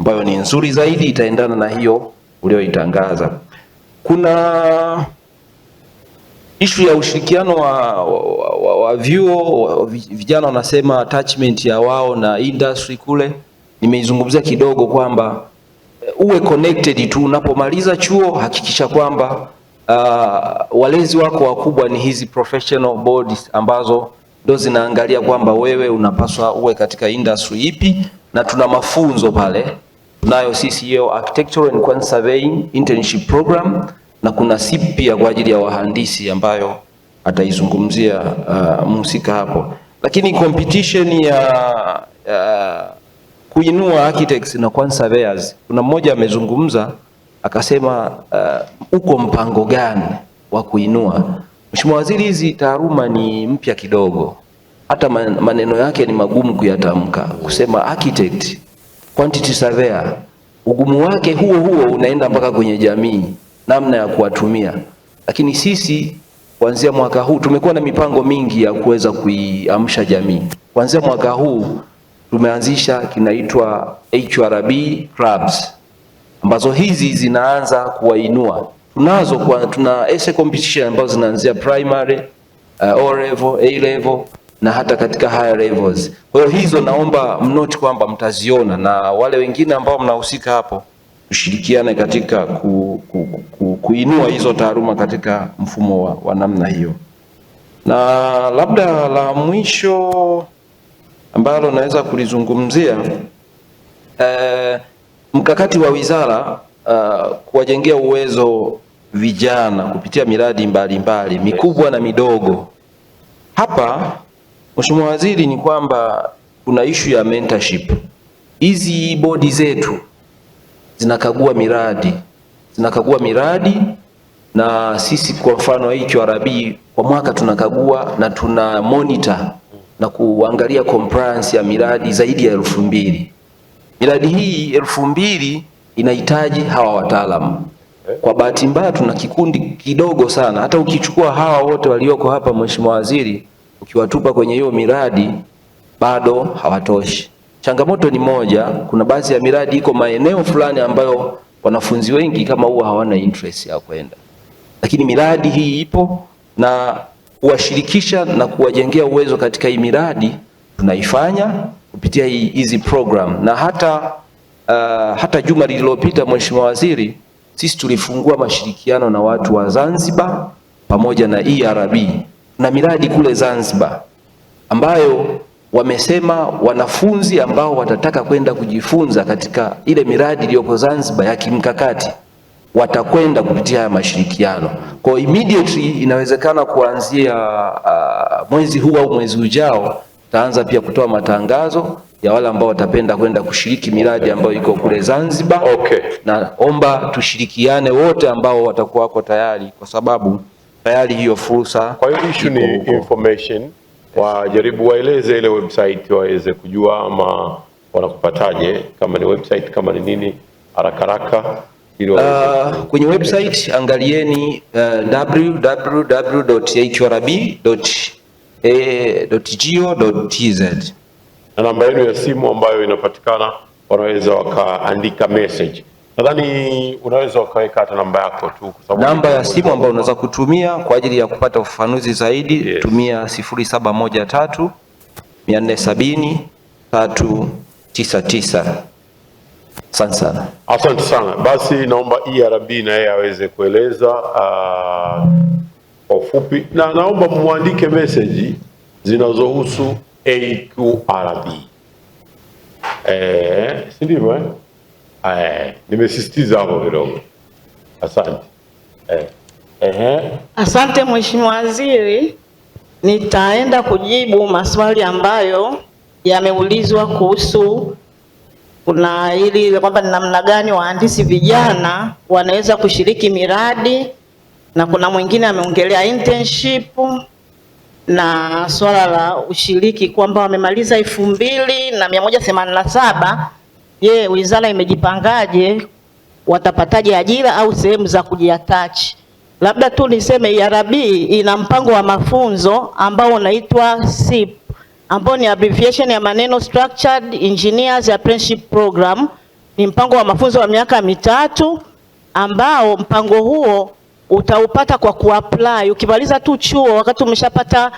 ambayo ni nzuri zaidi, itaendana na hiyo ulioitangaza. Kuna ishu ya ushirikiano wa vyuo, vijana wanasema attachment ya wao na industry kule. Nimeizungumzia kidogo kwamba uwe connected tu unapomaliza chuo. Hakikisha kwamba walezi wako wakubwa ni hizi professional bodies ambazo ndo zinaangalia kwamba wewe unapaswa uwe katika industry ipi, na tuna mafunzo pale. Tunayo CCO Architectural and Quantity Surveying Internship Program, na kuna SIP pia kwa ajili ya wahandisi ambayo ataizungumzia mhusika hapo. Lakini competition ya kuinua architects na quantity surveyors, kuna mmoja amezungumza akasema uko mpango gani wa kuinua? Mheshimiwa Waziri, hizi taaluma ni mpya kidogo, hata maneno yake ni magumu kuyatamka. Kusema architect, quantity surveyor, ugumu wake huo unaenda mpaka kwenye jamii, namna ya kuwatumia. Lakini sisi kuanzia mwaka huu tumekuwa na mipango mingi ya kuweza kuiamsha jamii. Kuanzia mwaka huu tumeanzisha kinaitwa HRB clubs, ambazo hizi zinaanza kuwainua. Tuna essay competition ambazo zinaanzia primary, O level, A level na hata katika higher levels. Kwa hiyo hizo naomba mnote kwamba mtaziona, na wale wengine ambao mnahusika hapo tushirikiane katika kuinua hizo taaluma katika mfumo wa namna hiyo. Na labda la mwisho ambalo naweza kulizungumzia, mkakati wa wizara kuwajengea uwezo vijana kupitia miradi mbalimbali mikubwa na midogo. Hapa Mheshimiwa Waziri, ni kwamba kuna issue ya mentorship. Hizi bodi zetu zinakagua miradi na sisi kwa mfano HRB kwa mwaka tunakagua na tuna monitor na kuangalia compliance ya miradi zaidi ya 2000. Miradi hii 2000 inahitaji hawa wataalamu. Kwa bahati mbaya tuna kikundi kidogo sana. Hata ukichukua hawa wote walioko hapa Mheshimiwa Waziri, ukiwatupa kwenye hiyo miradi bado hawatoshi. Changamoto ni moja, kuna baadhi ya miradi iko maeneo fulani ambayo wanafunzi wengi kama huwa hawana interest ya kwenda. Lakini miradi hii ipo, na kuwashirikisha na kuwajengea uwezo katika hii miradi tunaifanya kupitia hizi program. Na hata juma lililopita Mheshimiwa Waziri, sisi tulifungua mashirikiano na watu wa Zanzibar pamoja na ERB na miradi kule Zanzibar ambayo wamesema wanafunzi ambao watataka kwenda kujifunza katika ile miradi iliyoko Zanzibar ya kimkakati watakwenda kupitia haya mashirikiano. Kwa immediately inawezekana kuanzia mwezi huu au mwezi ujao tutaanza pia kutoa matangazo ya wale ambao watapenda kwenda kushiriki miradi ambayo iko kule Zanzibar. Okay. Na omba tushirikiane wote ambao watakuwa wako tayari, kwa sababu tayari hiyo fursa. Kwa hiyo issue ni information, wajaribu waeleze ile website waweze kujua ama wanakupataje, kama ni website kama ni nini, haraka kwenye website angalieni www.hrb.go.tz na namba yenu ya simu ambayo inapatikana, wanaweza wakaandika message. Nadhani unaweza ukaweka hata namba yako tu, kwa sababu namba ya simu ambayo unaweza kutumia kwa ajili ya kupata ufafanuzi zaidi. Yes. Tumia 0713 470 399. Asante sana. Asante sana. Basi naomba ERB na yeye aweze kueleza kwa ufupi, na naomba muandike message zinazohusu AQRB. Si ndivyo? Nimesisitiza hapo kidogo. Asante. Asante Mheshimiwa Waziri, nitaenda kujibu maswali ambayo yameulizwa kuhusu kuna ili kwamba ni namna gani wahandisi vijana wanaweza kushiriki miradi, na kuna mwingine ameongelea internship. na swala la ushiriki kwamba wamemaliza 2187. Je, wizara imejipangaje? Watapataje ajira au sehemu za kujiattach? Labda tu niseme ERB ina mpango wa mafunzo ambao unaitwa SIP, ambao ni abbreviation ya maneno Structured Engineers Apprenticeship Program. Ni mpango wa mafunzo wa miaka 3 ambao mpango huo utaupata kwa kuapply. Ukimaliza tu chuo, wakati umeshapata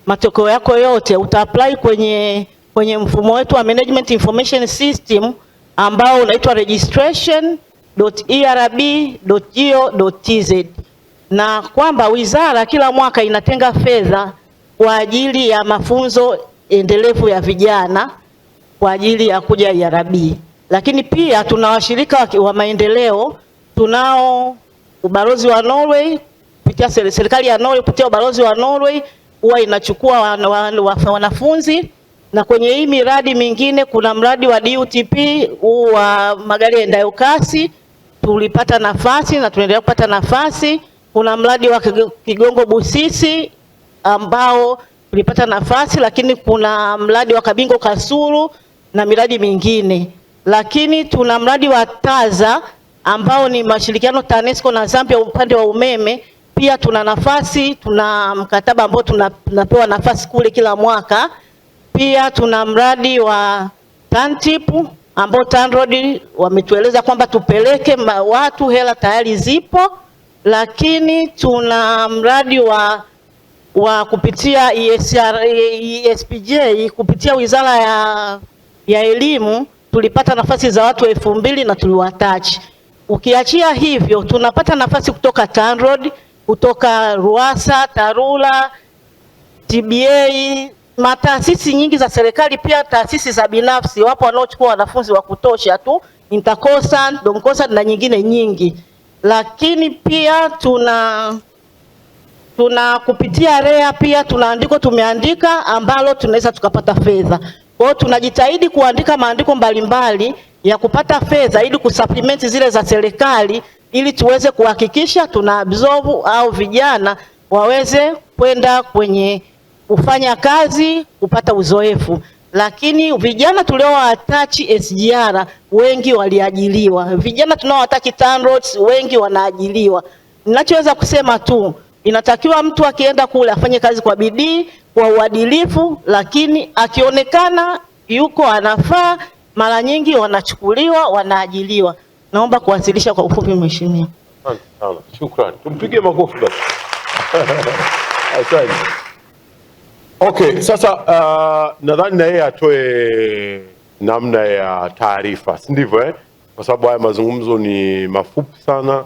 matokeo yako yote, utaapply kwenye mfumo wetu wa Management Information System ambao unaitwa registration.erb.go.tz, na kwamba wizara kila mwaka inatenga fedha kwa ajili ya mafunzo endelevu ya vijana kwa ajili ya kuja ERB. Lakini pia tuna washirika wa maendeleo. Tunao ubalozi wa Norway kupitia serikali ya Norway, kupitia ubalozi wa Norway huwa inachukua wanafunzi, na kwenye hii miradi mingine kuna mradi wa DUTP wa magari yaendayo kasi, tulipata nafasi na tunaendelea kupata nafasi. Kuna mradi wa Kigongo Busisi ambao tulipata nafasi, lakini kuna mradi wa Kabingo Kasulu na miradi mingine. Lakini tuna mradi wa TAZA ambao ni mashirikiano TANESCO na Zambia upande wa umeme. Pia tuna nafasi, tuna mkataba ambao tunapewa nafasi kule kila mwaka. Pia tuna mradi wa TANTIP ambao TANROADS wametueleza kwamba tupeleke watu, hela tayari zipo. Lakini tuna mradi wa kupitia ESPJ kupitia Wizara ya Elimu, tulipata nafasi za watu 2000 na tuliwatachi. Ukiachia hivyo, tunapata nafasi kutoka TANROADS, kutoka RUWASA, TARURA, TBA, mataasisi nyingi za serikali, pia taasisi za binafsi. Wapo wanaochukua wanafunzi wa kutosha tu, Intercoastal, Domcoastal na nyingine nyingi. Lakini pia tuna kupitia REA pia tuna andiko tumeandika ambalo tunaweza tukapata fedha. Kwa hiyo tunajitahidi kuandika maandiko mbalimbali ya kupata fedha ili kusupplement zile za serikali, ili tuweze kuhakikisha tuna absorb au vijana waweze kwenda kwenye kufanya kazi, kupata uzoefu. Lakini vijana tuliowatach SGR wengi waliajiliwa. Vijana tunaowatach TANROADS wengi wanaajiliwa. Ninachoweza kusema tu, inatakiwa mtu akienda kule afanye kazi kwa bidii, kwa uadilifu, lakini akionekana yuko anafaa, mara nyingi wanachukuliwa, wanaajiliwa. Naomba kuwasilisha kwa ufupi, Mheshimiwa. Asante sana. Shukrani. Tumpige makofi basi. Asante. Okay, sasa nadhani na yeye atoe namna ya taarifa, si ndivyo eh? Kwa sababu haya mazungumzo ni mafupi sana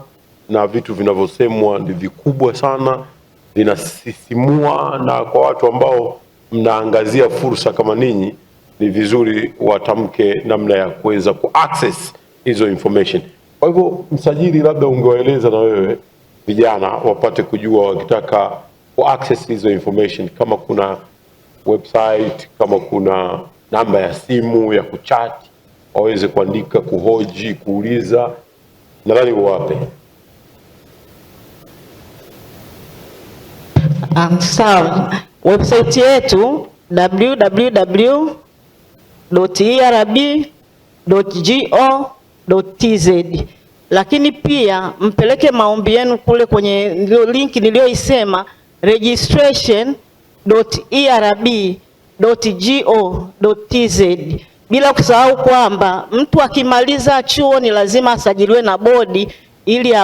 na vitu vinavyosemwa ni vikubwa sana, vinasisimua, na kwa watu ambao mnaangazia fursa kama ninyi, ni vizuri watamke namna ya kuweza ku-access hizo information. Kwa hivyo msajili, labda ungewaeleza na wewe vijana wapate kujua wakitaka ku-access hizo information, kama kuna website, kama kuna namba ya simu ya kuchat, waweze kuandika, kuhoji, kuuliza, nadhani wape. Sawa. Website yetu www.erb.go.tz, lakini pia mpeleke maombi yenu kule kwenye link niliyoisema, registration.erb.go.tz, bila kusahau kwamba mtu akimaliza chuo ni lazima asajiliwe na bodi ili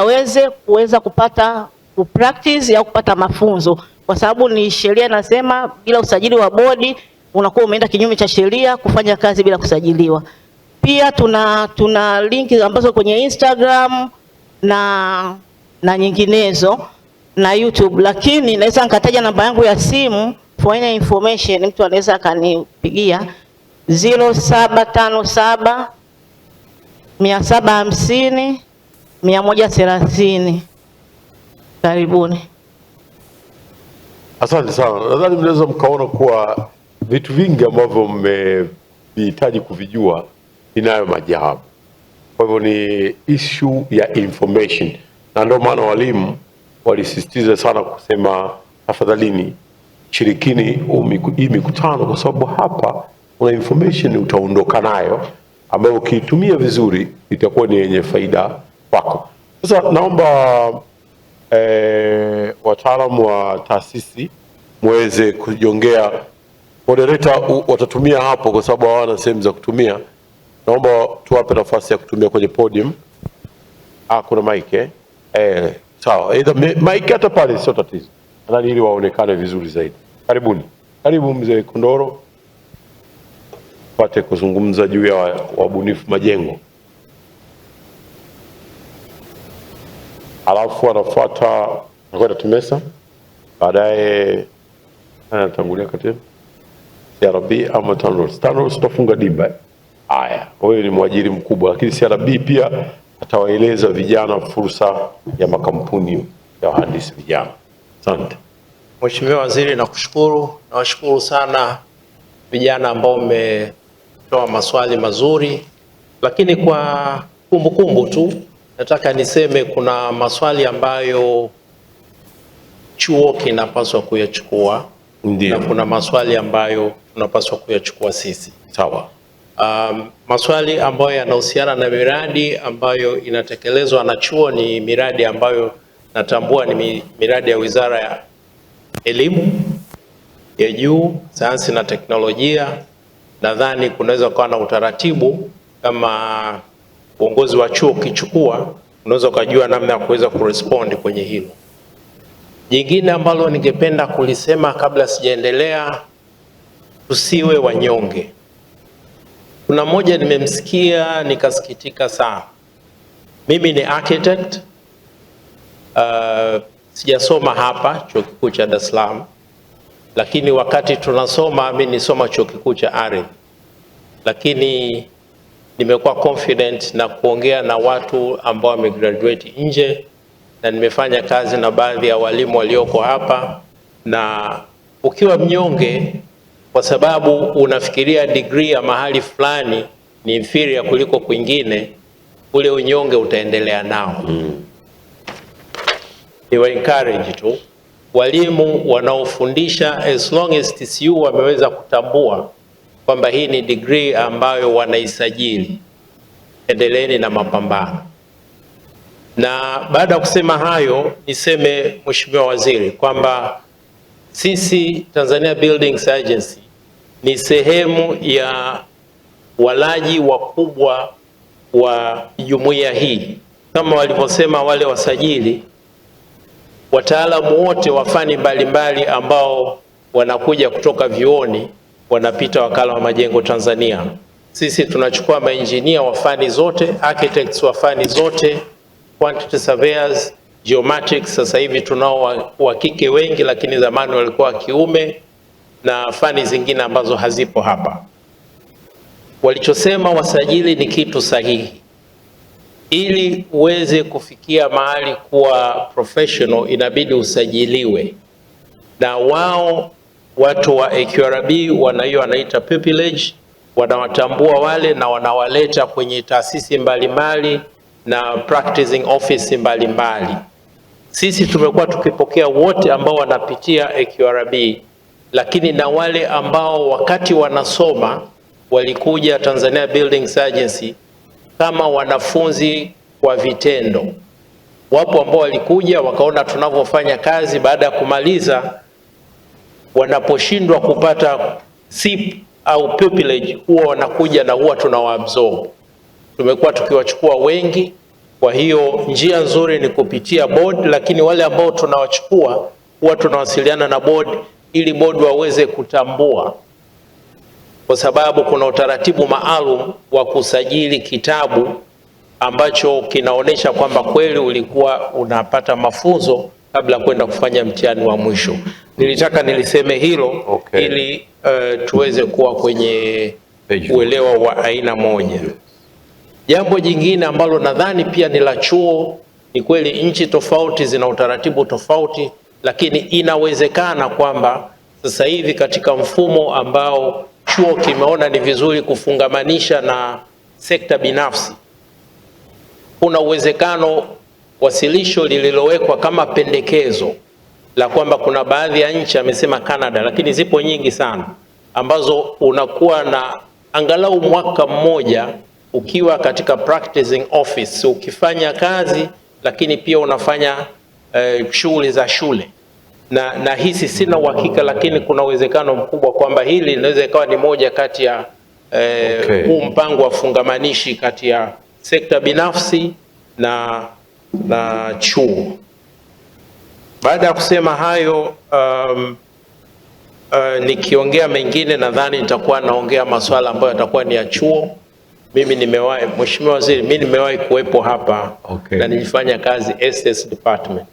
kuweza kupata practice au kupata mafunzo, kwa sababu ni sheria inasema bila usajili wa bodi unakuwa umeenda kinyume cha sheria kufanya kazi bila kusajiliwa. Pia tuna linki ambazo kwenye Instagram na nyinginezo na YouTube, lakini naweza nikataja namba yangu ya simu for any information, mtu anaweza akanipigia 0757 750 130. Karibuni. Asante sana. Nadhani mnaweza mkaona kuwa vitu vingi ambavyo mmehitaji kuvijua inayo majawabu. Kwa hivyo ni issue ya information, na ndio maana walimu walisisitiza sana kusema tafadhalini shirikini hii mikutano, kwa sababu hapa una information utaondoka nayo ambayo ukiitumia vizuri itakuwa ni yenye faida kwako. Sasa naomba wataalamu wa taasisi muweze kujongea. Moderator watatumia hapo kwa sababu hawana sehemu za kutumia. Naomba tuwape nafasi ya kutumia kwenye podium. Kuna mic sawa. Mic hata pale sio tatizo. Nadhani ili waonekane vizuri zaidi. Karibuni. Karibu mzee Kondoro. Pate kuzungumza juu ya wabunifu majengo. Alafu anafuata nakwenda Timesa. Baadaye anatangulia katibu CRB ama TANROADS. TANROADS tutafunga dimba. Haya, wewe ni mwajiri mkubwa, lakini CRB pia atawaeleza vijana fursa ya makampuni ya wahandisi vijana. Asante. Mheshimiwa Waziri, nakushukuru. Nawashukuru sana vijana ambao mmetoa maswali mazuri, lakini kwa kumbukumbu tu nataka niseme kuna maswali ambayo chuo kinapaswa kuyachukua. Ndiyo. Na kuna maswali ambayo tunapaswa kuyachukua sisi. Sawa. Maswali ambayo yanahusiana na miradi ambayo inatekelezwa na chuo ni miradi ambayo natambua ni miradi ya Wizara ya Elimu ya Juu, Sayansi na Teknolojia. Nadhani kunaweza kuwa na utaratibu kama uongozi wa chuo ukichukua, unaweza kujua namna ya kuweza kurespond kwenye hilo. Jingine ambalo ningependa kulisema kabla sijaendelea, tusiwe wanyonge. Kuna mmoja nimemsikia nikasikitika sana. Mimi ni architect, sijasoma hapa Chuo Kikuu cha Dar es Salaam, lakini wakati tunasoma mimi nisoma Chuo Kikuu cha Ardhi. Lakini nimekuwa confident na kuongea na watu ambao wamegraduate nje, na nimefanya kazi na baadhi ya walimu walioko hapa. Na ukiwa mnyonge kwa sababu unafikiria degree ya mahali fulani ni inferior kuliko kwingine, ule unyonge utaendelea nao. Ni wa encourage tu walimu wanaofundisha, as long as TCU wameweza kutambua kwamba hii ni degree ambayo wanaisajili, endeleeni na mapambano. Na baada ya kusema hayo, niseme Mheshimiwa Waziri kwamba sisi Tanzania Buildings Agency ni sehemu ya walaji wakubwa wa jumuiya hii. Kama walivyosema wale wasajili, wataalamu wote wa fani mbalimbali ambao wanakuja kutoka vyuoni wanapita Wakala wa Majengo Tanzania. Sisi tunachukua maengineer wa fani zote, architects wa fani zote, quantity surveyors, geomatics. Sasa hivi tunao wa kike wengi, lakini zamani walikuwa wa kiume, na fani zingine ambazo hazipo hapa. Walichosema wasajili ni kitu sahihi. Ili uweze kufikia mahali kuwa professional inabidi usajiliwe, na wao watu wa AQRB wanaita pupillage, wanawatambua wale na wanawaleta kwenye taasisi mbalimbali na practicing office mbalimbali. Sisi tumekuwa tukipokea wote ambao wanapitia AQRB, lakini na wale ambao wakati wanasoma walikuja Tanzania Buildings Agency kama wanafunzi kwa vitendo. Wapo ambao walikuja wakaona tunavyofanya kazi, baada ya kumaliza wanaposhindwa kupata SIP au pupillage huwa wanakuja na huwa tunawaabsorb. Tumekuwa tukiwachukua wengi, kwa hiyo njia nzuri ni kupitia board, lakini wale ambao tunawachukua huwa tunawasiliana na board ili board waweze kutambua, kwa sababu kuna utaratibu maalum wa kusajili kitabu ambacho kinaonesha kwamba kweli ulikuwa unapata mafunzo kabla kwenda kufanya mtihani wa mwisho. Nilitaka niliseme hilo ili tuweze kuwa kwenye uelewa wa aina moja. Jambo jingine ambalo nadhani pia ni la chuo, ni kweli nchi tofauti zina utaratibu tofauti, lakini inawezekana kwamba sasa hivi katika mfumo ambao chuo kimeona ni vizuri kufungamanisha na sekta binafsi, kuna uwezekano wasilisho lililowekwa kama pendekezo la kwamba kuna baadhi ya nchi amesema Canada, lakini zipo nyingi sana ambazo unakuwa na angalau mwaka mmoja ukiwa katika practicing office, ukifanya kazi lakini pia unafanya shughuli za shule. Na hisi sina uhakika, lakini kuna uwezekano mkubwa kwamba hili linaweza ikawa ni moja kati ya huu mpango wa fungamanishi kati ya sekta binafsi na chuo. Baada ya kusema hayo, nikiongea mengine nadhani nitakuwa naongea masuala ambayo yatakuwa ni ya chuo. Mimi nimewahi, Mheshimiwa Waziri, mimi nimewahi kuwepo hapa na nilifanya kazi SS department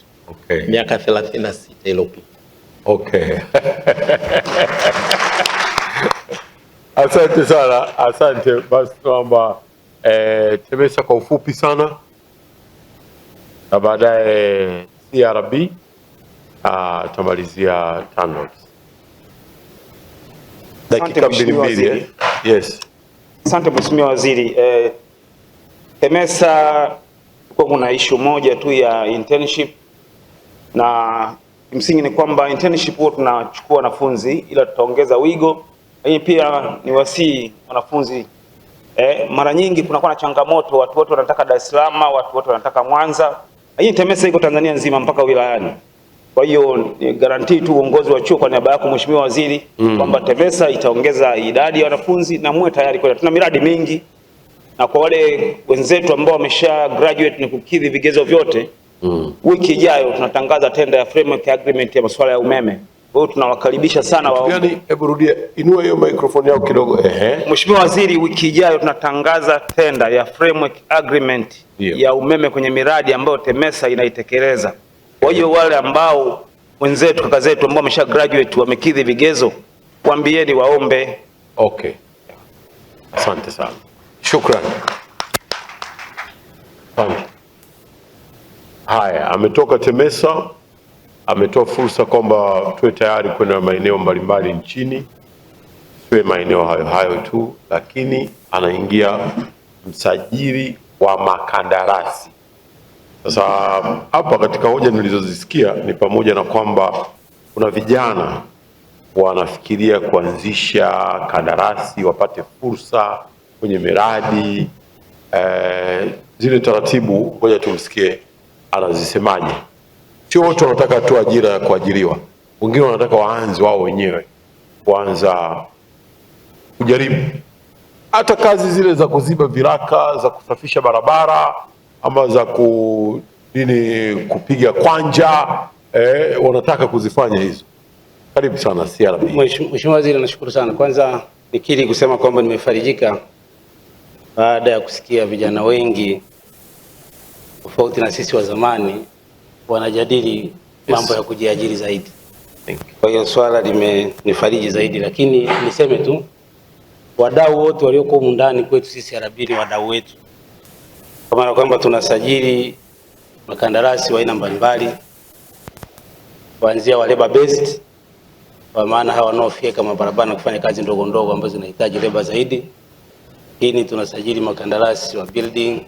miaka 36 iliyopita. Asante sana, asante. Basi naomba TEMESA kwa ufupi sana, na baadaye CRB tamalizia TANROADS. Dakika mbili. Yes. Asante Mheshimiwa Waziri. TEMESA kuna issue moja tu ya internship, na msingi ni kwamba internship huwa tunachukua wanafunzi ila tutaongeza wigo, lakini pia ni wasii wanafunzi. Mara nyingi kunakuwa na changamoto, watu wote wanataka Dar es Salaam, watu wote wanataka Mwanza, lakini TEMESA iko Tanzania nzima mpaka wilayani. Kwa hiyo ni guarantee tu uongozi wa chuo kwa niaba yako Mheshimiwa Waziri kwamba TEMESA itaongeza idadi ya wanafunzi na muwe tayari kwenda. Tuna miradi mingi, na kwa wale wenzetu ambao wamesha graduate ni kukidhi vigezo vyote, wiki ijayo tunatangaza tenda ya framework agreement ya masuala ya umeme. Kwa hiyo tunawakaribisha sana wao. Hebu rudia, inua hiyo microphone yako kidogo. Mheshimiwa Waziri, wiki ijayo tunatangaza tenda ya framework agreement ya umeme kwenye miradi ambayo TEMESA inaitekeleza. Kwa hiyo wale ambao wenzetu kaka zetu ambao wamesha graduate wamekidhi vigezo, waambieni waombe. Asante sana. Shukrani. Haya, ametoka TEMESA, ametoa fursa kwamba tuwe tayari kwenda maeneo mbalimbali nchini, siwe maeneo hayo tu, lakini anaingia msajili wa makandarasi. Sasa hapa katika hoja nilizozisikia ni pamoja na kwamba kuna vijana wanafikiria kuanzisha kandarasi wapate fursa kwenye miradi. Zile taratibu, ngoja tumsikie anazisemaje. Sio wote wanataka tu ajira ya kuajiriwa, wengine wanataka waanze wao wenyewe, kuanza kujaribu hata kazi zile za kuziba viraka, za kusafisha barabara, ama za kupiga kwanja, wanataka kuzifanya hizo. Karibu sana CRB. Mheshimiwa Waziri, nashukuru sana. Kwanza nikiri kusema kwamba nimefarijika baada ya kusikia vijana wengi tofauti na sisi wa zamani wanajadili mambo ya kujiajiri zaidi. Kwa hiyo swala limenifariji zaidi, lakini niseme tu wadau wote walioko humu ndani kwetu sisi CRB ni wadau wetu. Kwa maana kwamba tunasajili makandarasi wa aina mbalimbali, kuanzia wa labor based, kwa maana hawa wanaofika mabarabara na kufanya kazi ndogo ndogo ambazo zinahitaji labor zaidi. Lakini tunasajili makandarasi wa building,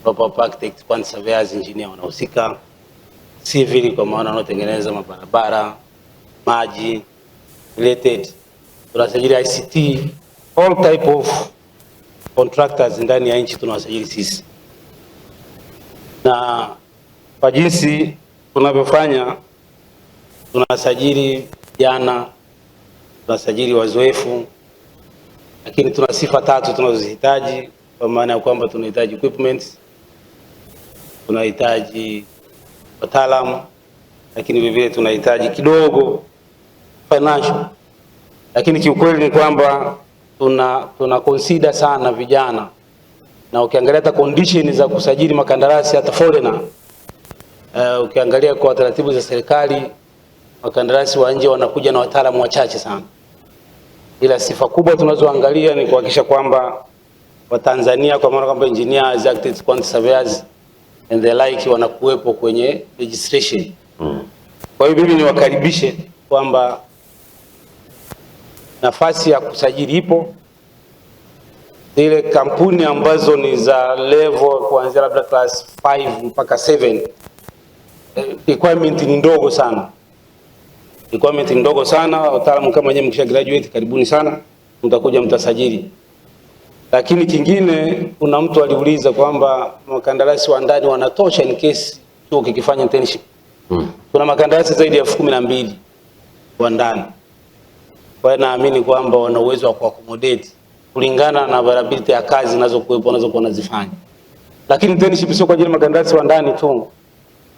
proper architect, quantity surveyors, engineer wanahusika, civil kwa maana wanaotengeneza mabarabara, maji related. Tunasajili ICT, all type of contractors ndani ya nchi tunawasajili sisi. Na kwa jinsi tunavyofanya, tunasajili vijana, tunasajili wazoefu, lakini tuna sifa tatu tunazozihitaji, kwa maana ya kwamba tunahitaji equipment, tunahitaji wataalamu, lakini vile vile tunahitaji kidogo financial. Lakini kiukweli ni kwamba tuna consider sana vijana, na ukiangalia hata condition za kusajili makandarasi hata foreigner, ukiangalia kwa taratibu za serikali, makandarasi wa nje wanakuja na wataalamu wachache sana. Ila sifa kubwa tunazoangalia ni kuhakikisha kwamba Watanzania, kwa maana kwamba engineers, architects, quantity surveyors and the like wanakuwepo kwenye registration. Kwa hiyo mimi niwakaribishe kwamba nafasi ya kusajili ipo. Zile kampuni ambazo ni za level kuanzia labda class 5 mpaka 7 requirement ni ndogo sana. Requirement ni ndogo sana. Wataalamu kama nyinyi mkisha graduate, karibuni sana, mtakuja mtasajili. Lakini kingine, kuna mtu aliuliza kwamba makandarasi wa ndani wanatosha in case chuo kikifanya internship. Kuna makandarasi zaidi ya 12,000 wa ndani. Kwa hiyo naamini kwamba wana uwezo wa kuaccommodate kulingana na availability ya kazi zinazokuwepo wanazokuwa wanazifanya. Lakini internship sio kwa ajili ya makandarasi wa ndani tu.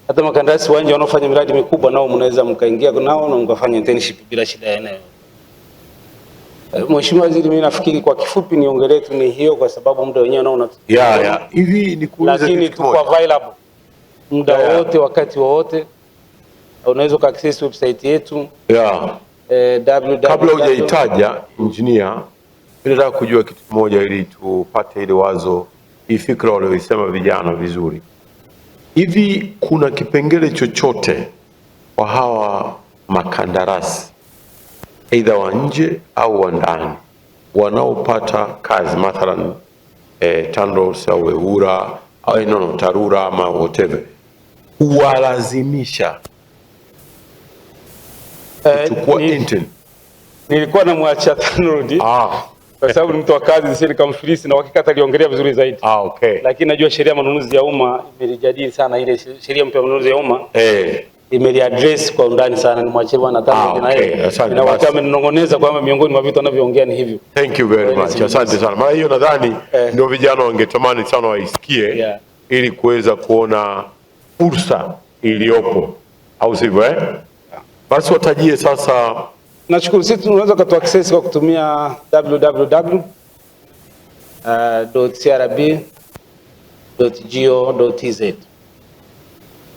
Hata makandarasi wa nje wanaofanya miradi mikubwa nao mnaweza mkaingia nao na mkafanya internship bila shida eneo. Mheshimiwa Waziri, mimi nafikiri kwa kifupi niongelee tu ni hiyo, kwa sababu muda wenyewe naona hivi ni kuuliza, lakini tuko available muda wote, wakati wowote. Unaweza kuaccess website yetu Kabla hujaitaja engineer, nataka kujua kitu kimoja ili tupate ile wazo, hii fikra walioisema vijana vizuri. Hivi kuna kipengele chochote kwa hawa makandarasi aidha wa nje au wa ndani wanaopata kazi mathalan TANROADS au EWURA au TARURA ama whatever, huwalazimisha kuchukua intern? Nilikuwa namwacha TANROADS kwa sababu ni mtu wa kazi, sisi nikamfilisi na hakika ataliongelea vizuri zaidi. Lakini najua sheria ya manunuzi ya umma imelijadili sana, ile sheria mpya ya manunuzi ya umma imeliaddress kwa undani sana. Nimwachie bwana TANROADS na yeye na watu wameninong'oneza kwamba miongoni mwa vitu wanavyoongea ni hivyo. Thank you very much. Asante sana. Maana hiyo nadhani ndio vijana wangetamani sana waisikie ili kuweza kuona fursa iliyopo, au sivyo Basi watajie sasa. Nashukuru. Sisi tunaweza kutoa access kwa kutumia www.crb.go.tz,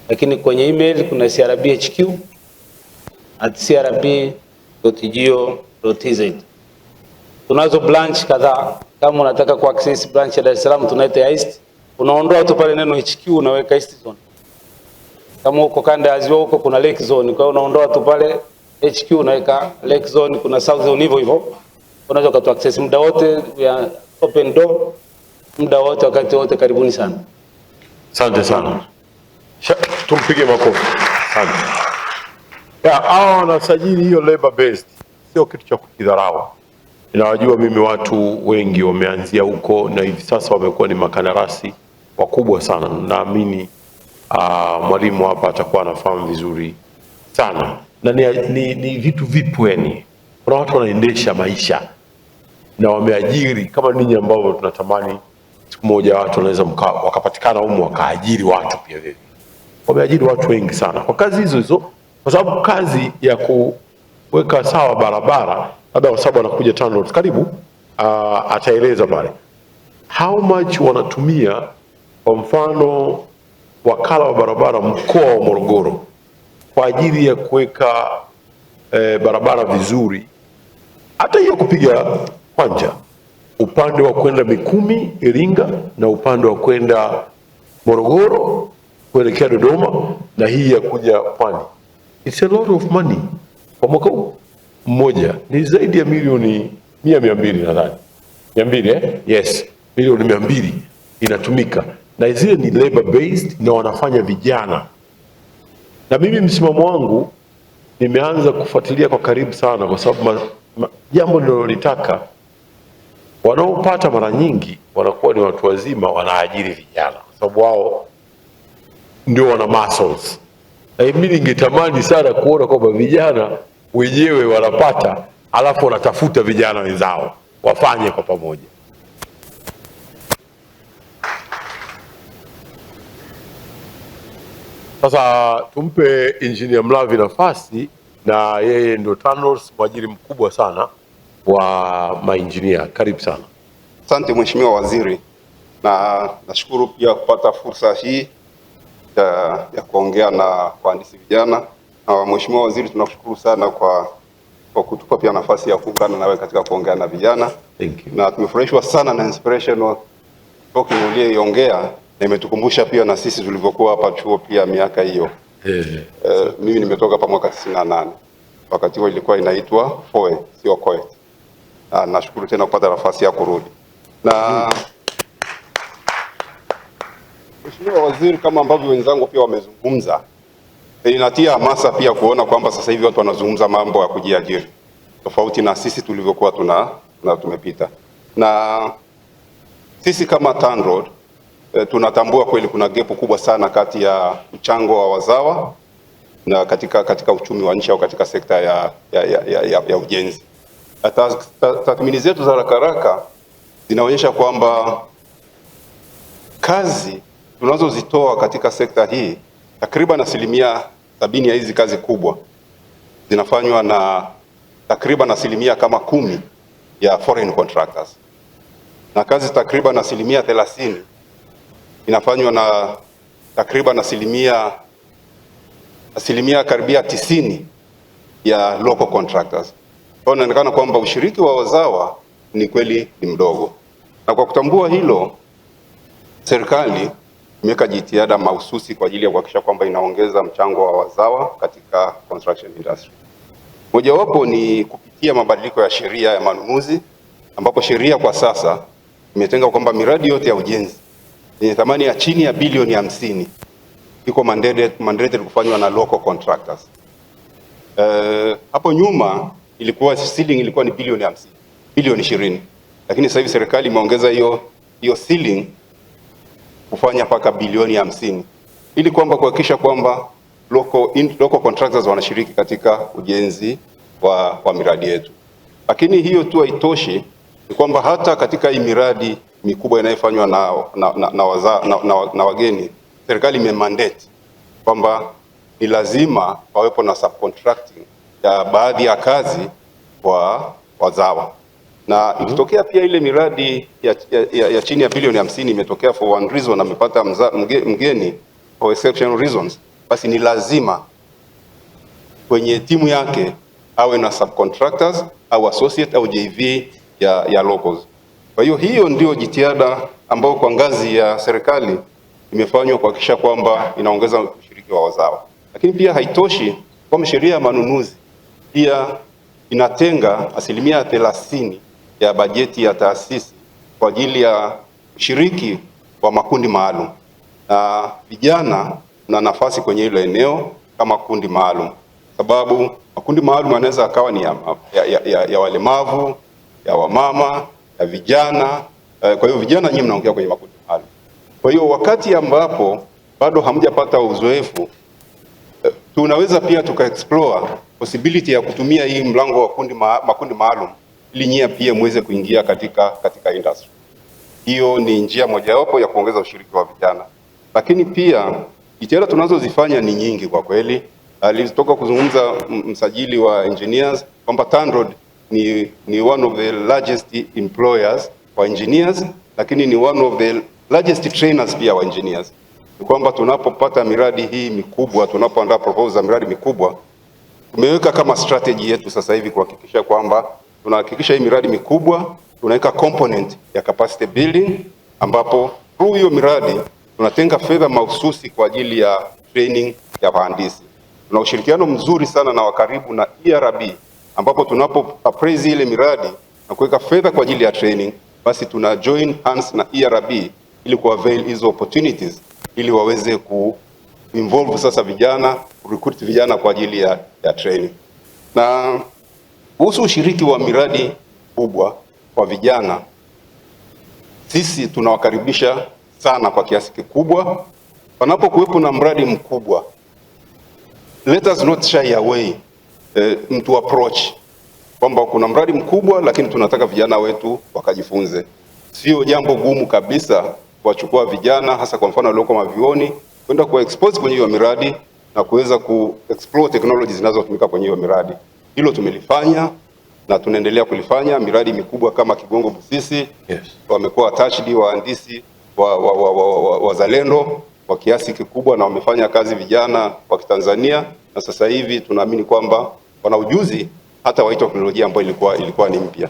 lakini kwenye email kuna crbhq@crb.go.tz. Tunazo branch kadhaa. Kama unataka ku access branch ya Dar es Salaam tunaita East, unaondoa tu pale neno HQ unaweka East Zone. Kama uko kanda ya Ziwa huko kuna Lake Zone, kwa hiyo unaondoa tu pale HQ unaweka Lake Zone, kuna South Zone, hivyo hivyo. Unaweza kutoa access muda wote, ya open door muda wote, wakati wote. Karibuni sana. Asante sana. Tumpige makofi. Asante. Hao wanasajili hiyo labor based, sio kitu cha kukidharau. Ninawajua mimi watu wengi wameanzia huko na hivi sasa wamekuwa ni makandarasi wakubwa sana. Naamini mwalimu hapa atakuwa anafahamu vizuri sana. Na ni vitu vipo yani. Kuna watu wanaendesha maisha na wameajiri kama ninyi ambao tunatamani siku moja watu wanaweza wakapatikana humu wakaajiri watu pia vile. Wameajiri watu wengi sana kwa kazi hizo hizo, kwa sababu kazi ya kuweka sawa barabara, labda kwa sababu anakuja TANROADS karibu ataeleza pale how much wanatumia. Kwa mfano wakala wa barabara mkoa wa Morogoro kwa ajili ya kuweka barabara vizuri, hata hiyo kupiga kwanja upande wa kwenda Mikumi Iringa na upande wa kwenda Morogoro kuelekea Dodoma na hii ya kuja Pwani. It's a lot of money. Kwa mwaka mmoja ni zaidi ya milioni 200 nadhani. 200 Yes, milioni 200 inatumika. Na zile ni labor based na wanafanya vijana. Na mimi msimamo wangu nimeanza kufuatilia kwa karibu sana, kwa sababu jambo ninalolitaka wanaopata mara nyingi wanakuwa ni watu wazima wanaajiri vijana, kwa sababu wao ndio wana muscles. Na mimi ningetamani sana kuona kwamba vijana wenyewe wanapata, alafu wanatafuta vijana wenzao wafanye kwa pamoja. Sasa tumpe Engineer Mlavi nafasi, na yeye ndio TANROADS mwajiri mkubwa sana wa maengineer. Karibu sana. Asante Mheshimiwa Waziri, na nashukuru pia kupata fursa hii ya kuongea na wahandisi vijana. Na Mheshimiwa Waziri, tunashukuru sana kwa kutupa pia nafasi ya kuungana nawe katika kuongea na vijana. Thank you. Na tumefurahishwa sana na inspirational talking uliyoiongea, na imetukumbusha pia na sisi tulivyokuwa hapa chuo pia miaka hiyo. Mimi nimetoka hapa mwaka 98. Wakati huo ilikuwa inaitwa FOE, sio COE. Nashukuru tena kupata nafasi ya kurudi. Na Mheshimiwa Waziri, kama ambavyo wenzangu pia wamezungumza, Inatia hamasa pia kuona kwamba sasa hivi watu wanazungumza mambo ya kujiajiri tofauti na sisi tulivyokuwa tumepita. Na sisi kama TANROADS tunatambua kweli kuna gepu kubwa sana kati ya mchango wa wazawa na katika uchumi wa nchi au katika sekta ya ujenzi. Tathmini zetu za haraka zinaonyesha kwamba kazi tunazozitoa katika sekta hii takriban 70% ya hizi kazi kubwa zinafanywa na takriban 10% ya foreign contractors, na kazi takriban 30% inafanywa na takriban asilimia karibia 90 ya local contractors. Kwa hiyo inaonekana kwamba ushiriki wa wazawa ni kweli ni mdogo, na kwa kutambua hilo serikali imeweka jitihada mahususi kwa ajili ya kuhakikisha kwamba inaongeza mchango wa wazawa katika construction industry. Mojawapo ni kupitia mabadiliko ya sheria ya manunuzi, ambapo sheria kwa sasa imetenga kwamba miradi yote ya ujenzi yenye thamani ya chini ya bilioni 50 iko mandated kufanywa na local contractors. Hapo nyuma ilikuwa ceiling ilikuwa ni bilioni 20, lakini sasa hivi serikali imeongeza hiyo ceiling kufanya mpaka bilioni 50 ili kwamba kuhakikisha kwamba local contractors wanashiriki katika ujenzi wa miradi yetu. Lakini hiyo tu haitoshi, ni kwamba hata katika hii miradi mikubwa inayofanywa na wageni, serikali imemandate kwamba ni lazima pawepo na subcontracting ya baadhi ya kazi kwa wazawa. Na ikitokea pia ile miradi ya chini ya bilioni 50 imetokea for one reason, amepata mgeni for exceptional reasons, basi ni lazima kwenye timu yake awe na subcontractors au associate au JV ya locals. Kwa hiyo ndio jitihada ambayo kwa ngazi ya serikali imefanywa kuhakikisha kwamba inaongeza ushiriki wa wazawa. Lakini pia haitoshi kwamba sheria ya manunuzi pia inatenga 30% ya bajeti ya taasisi kwa ajili ya ushiriki wa makundi maalum, na vijana na nafasi kwenye hilo eneo kama kundi maalum, sababu makundi maalum yanaweza akawa ni ya walemavu, ya wamama, ya vijana. Kwa hiyo vijana nyinyi mnaongea kwenye makundi maalum. Kwa hiyo wakati ambapo bado hamjapata uzoefu, tunaweza pia explore possibility ya kutumia hii mlango wa makundi maalum ili nyie pia muweze kuingia katika industry. Hiyo ni njia mojawapo ya kuongeza ushiriki wa vijana. Lakini pia jitihada tunazozifanya ni nyingi kwa kweli. Alitoka kuzungumza msajili wa engineers kwamba TANROADS ni one of the largest employers wa engineers, lakini ni one of the largest trainers pia wa engineers. Ni kwamba tunapopata miradi hii mikubwa, tunapoandaa proposal za miradi mikubwa, tumeweka kama strategy yetu sasa hivi kuhakikisha kwamba tunahakikisha hii miradi mikubwa tunaweka component ya capacity building, ambapo through hiyo miradi tunatenga fedha mahususi kwa ajili ya training ya wahandisi. Tuna ushirikiano mzuri sana na wakaribu na ERB, ambapo tunapo appraise ile miradi na kuweka fedha kwa ajili ya training, basi tuna join hands na ERB ili kuavail hizo opportunities ili waweze involve sasa vijana, recruit vijana kwa ajili ya training. Na kuhusu ushiriki wa miradi kubwa kwa vijana, sisi tunawakaribisha sana kwa kiasi kikubwa. Panapokuwepo na mradi mkubwa, let us not shy away mtu approach kwamba kuna mradi mkubwa lakini tunataka vijana wetu wakajifunze. Sio jambo gumu kabisa kuwachukua vijana, hasa kwa mfano walioko mavioni, kwenda ku expose kwenye hiyo miradi na kuweza ku explore technologies zinazotumika kwenye hiyo miradi. Hilo tumelifanya na tunaendelea kulifanya. Miradi mikubwa kama Kigongo Busisi, wamekuwa attached wahandisi wazalendo kwa kiasi kikubwa na wamefanya kazi vijana wa Kitanzania, na sasa hivi tunaamini kwamba wana ujuzi hata wa teknolojia ambayo ilikuwa ni mpya.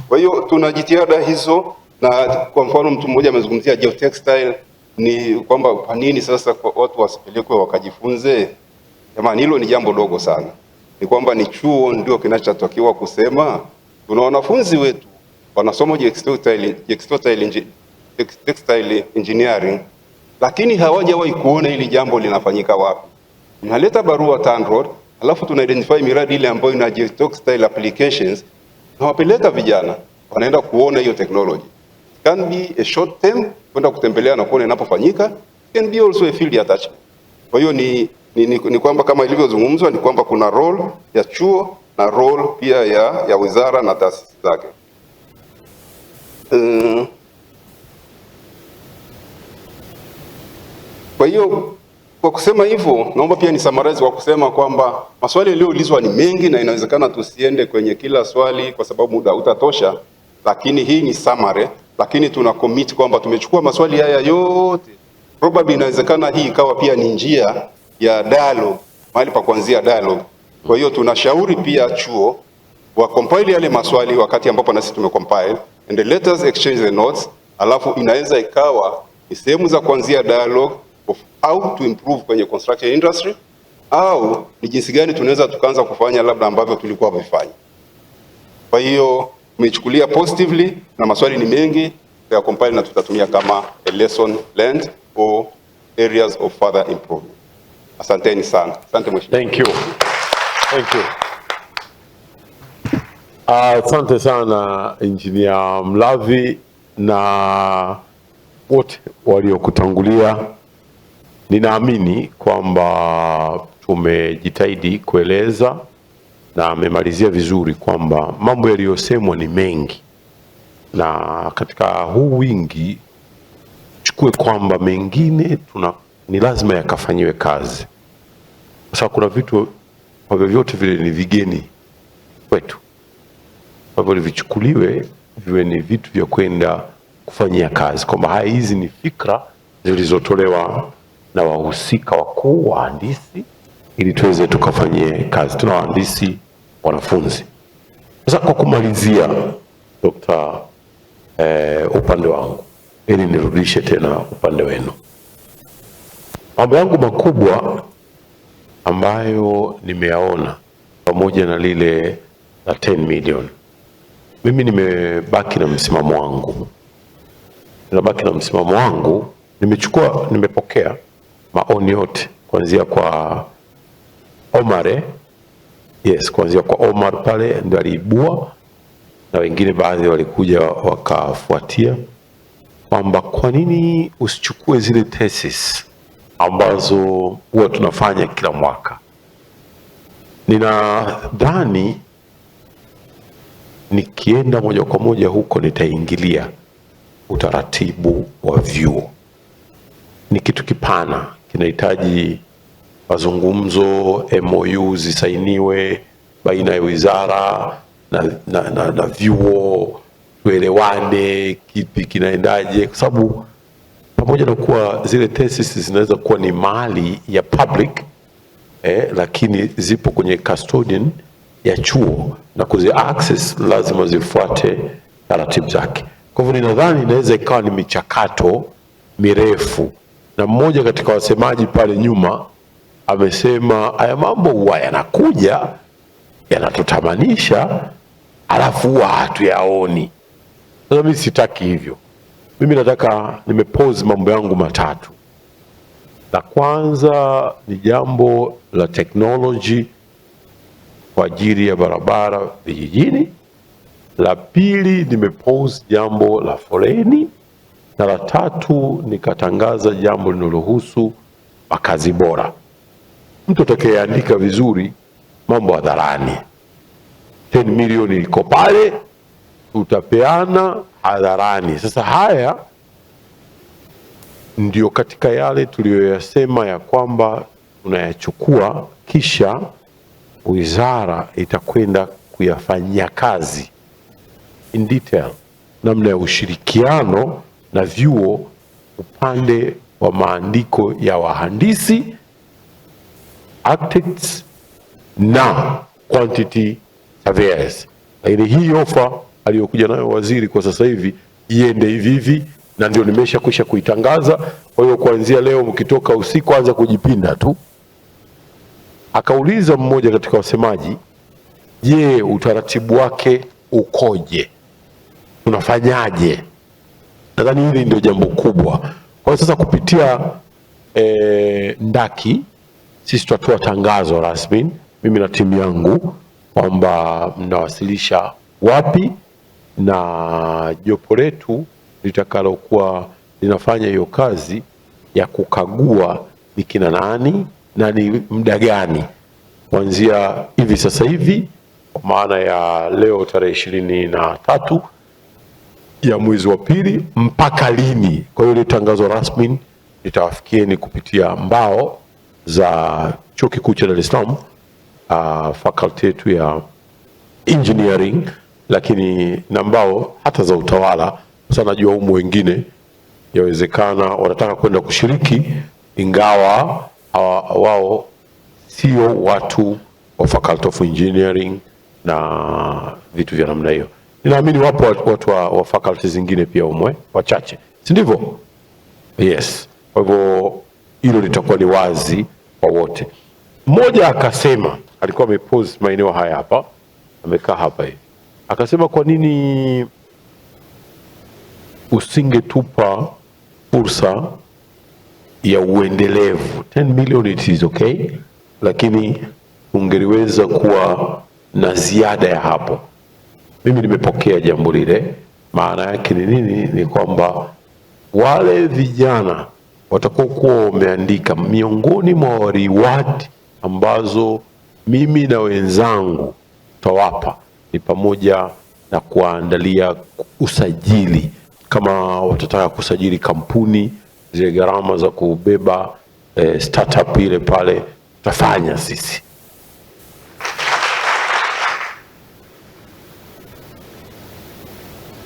Kwa hiyo tuna jitihada hizo, na kwa mfano mtu mmoja amezungumzia geotextile, ni kwamba kwa nini sasa watu wasipelekwe wakajifunze? Jamani, hilo ni jambo dogo sana. Ni kwamba ni chuo ndio kinachotakiwa kusema tuna wanafunzi wetu wanasoma textile engineering, lakini hawajawahi kuona hili jambo linafanyika wapi. Mnaleta barua TANROADS, alafu tuna identify miradi ile ambayo ina geotextile applications, na wapeleka vijana wanaenda kuona hiyo technology. It can be a short term, kwenda kutembelea na kuona inapofanyika. It can be also a field attachment. Kwa hiyo ni kwamba kama ilivyozungumzwa ni kwamba kuna role ya chuo na role pia ya wizara na taasisi zake. Kwa hiyo kwa kusema hivyo, naomba pia ni summarize kwa kusema kwamba maswali yaliyoulizwa ni mengi na inawezekana tusiende kwenye kila swali kwa sababu muda utatosha, lakini hii ni summary, lakini tuna commit kwamba tumechukua maswali haya yote. Probably inawezekana hii ikawa pia ni njia ya dialogue, mahali pa kuanzia dialogue. Kwa hiyo tunashauri pia chuo wa compile yale maswali wakati ambapo na sisi tumecompile, and let us exchange the notes, alafu inaweza ikawa ni sehemu za kuanzia dialogue of how to improve kwenye construction industry, au ni jinsi gani tunaweza tukaanza kufanya labda ambavyo tulikuwa tumefanya. Kwa hiyo tumechukulia positively na maswali ni mengi ya compile na tutatumia kama a lesson learned or areas of further improvement. Asanteni sana. Asante mheshimiwa. Thank you. Thank you. Asante sana Engineer Mlavi na wote waliokutangulia. Ninaamini kwamba tumejitahidi kueleza na amemalizia vizuri kwamba mambo yaliyosemwa ni mengi, na katika huu wingi chukue kwamba mengine ni lazima yakafanyiwe kazi. Sasa kuna vitu kwa vyovyote vile ni vigeni kwetu, kwa hivyo vichukuliwe viwe ni vitu vya kwenda kufanyia kazi, kwamba hizi ni fikra zilizotolewa na wahusika wakuu wahandisi ili tuweze tukafanyie kazi. Tuna wahandisi wanafunzi. Sasa kwa kumalizia, Dr. upande wangu, ili nirudishe tena upande wenu. Mambo yangu makubwa ambayo nimeyaona pamoja na lile la 10 million, mimi nimebaki na msimamo wangu. Nimepokea maoni yote kuanzia kwa Omar, kuanzia kwa Omar pale ndio aliibua, na wengine baadhi walikuja wakafuatia, kwamba kwa nini usichukue zile thesis ambazo huwa tunafanya kila mwaka. Ninadhani nikienda moja kwa moja huko nitaingilia utaratibu wa vyuo. Ni kitu kipana, kinahitaji mazungumzo, MOU zisainiwe baina ya wizara na vyuo, tuelewane kipi kinaendaje, kwa sababu pamoja na kuwa zile thesis zinaweza kuwa ni mali ya public lakini zipo kwenye custodian ya chuo, na kuzi access lazima zifuate taratibu zake. Kwa hivyo ninadhani inaweza ikawa ni michakato mirefu, na mmoja katika wasemaji pale nyuma amesema haya mambo huwa yanakuja yanatutamanisha alafu huwa hatuyaoni. Sasa mimi sitaki hivyo. Mimi nataka nimepose mambo yangu matatu. La kwanza ni jambo la technology kwa ajili ya barabara vijijini. La pili nimepose jambo la foleni, na la tatu nikatangaza jambo linalohusu makazi bora. Mtu atakayeandika vizuri mambo hadharani, 10 milioni iko pale, tutapeana hadharani. Sasa haya ndio katika yale tuliyoyasema ya kwamba tunayachukua, kisha wizara itakwenda kuyafanyia kazi in detail, namna ya ushirikiano na vyuo upande wa maandiko ya wahandisi, architects na quantity surveyors. Lakini hii ofa aliyokuja nayo waziri kwa sasa hivi iende hivi hivi, na ndio nimeshakwisha kuitangaza. Kwa hiyo kuanzia leo mkitoka usiku anza kujipinda tu. Akauliza mmoja katika wasemaji, je, utaratibu wake ukoje? Tunafanyaje? Nadhani hili ndio jambo kubwa. Kwa hiyo sasa kupitia ndaki sisi tutatoa tangazo rasmi, mimi na timu yangu, kwamba mnawasilisha wapi, na jopo letu litakalokuwa linafanya hiyo kazi ya kukagua ni kina nani na ni muda gani, kuanzia hivi sasa hivi kwa maana ya leo tarehe 23 ya mwezi wa pili mpaka lini. Kwa hiyo ile tangazo rasmi litawafikieni kupitia mbao za Chuo Kikuu cha Dar es Salaam, faculty yetu ya engineering, lakini na mbao hata za utawala. Sasa najua humu wengine yawezekana wanataka kwenda kushiriki, ingawa wao sio watu wa faculty of engineering na vitu vya namna hiyo. Ninaamini wapo watu wa faculty zingine pia umwe wachache, si ndivyo? Yes. Kwa hivyo hilo litakuwa ni wazi kwa wote. Mmoja akasema, alikuwa amepose maeneo haya hapa, amekaa hapa hivi, akasema kwa nini usingetupa fursa ya uendelevu? 10 million it is okay, lakini ungeliweza kuwa na ziada ya hapo. Mimi nimepokea jambo lile. Maana yake ni nini? Ni kwamba wale vijana watakokuwa wameandika, miongoni mwa reward ambazo mimi na wenzangu tutawapa ni pamoja na kuandalia usajili. Kama watataka kusajili kampuni, zile gharama za kubeba startup ile pale tutafanya sisi.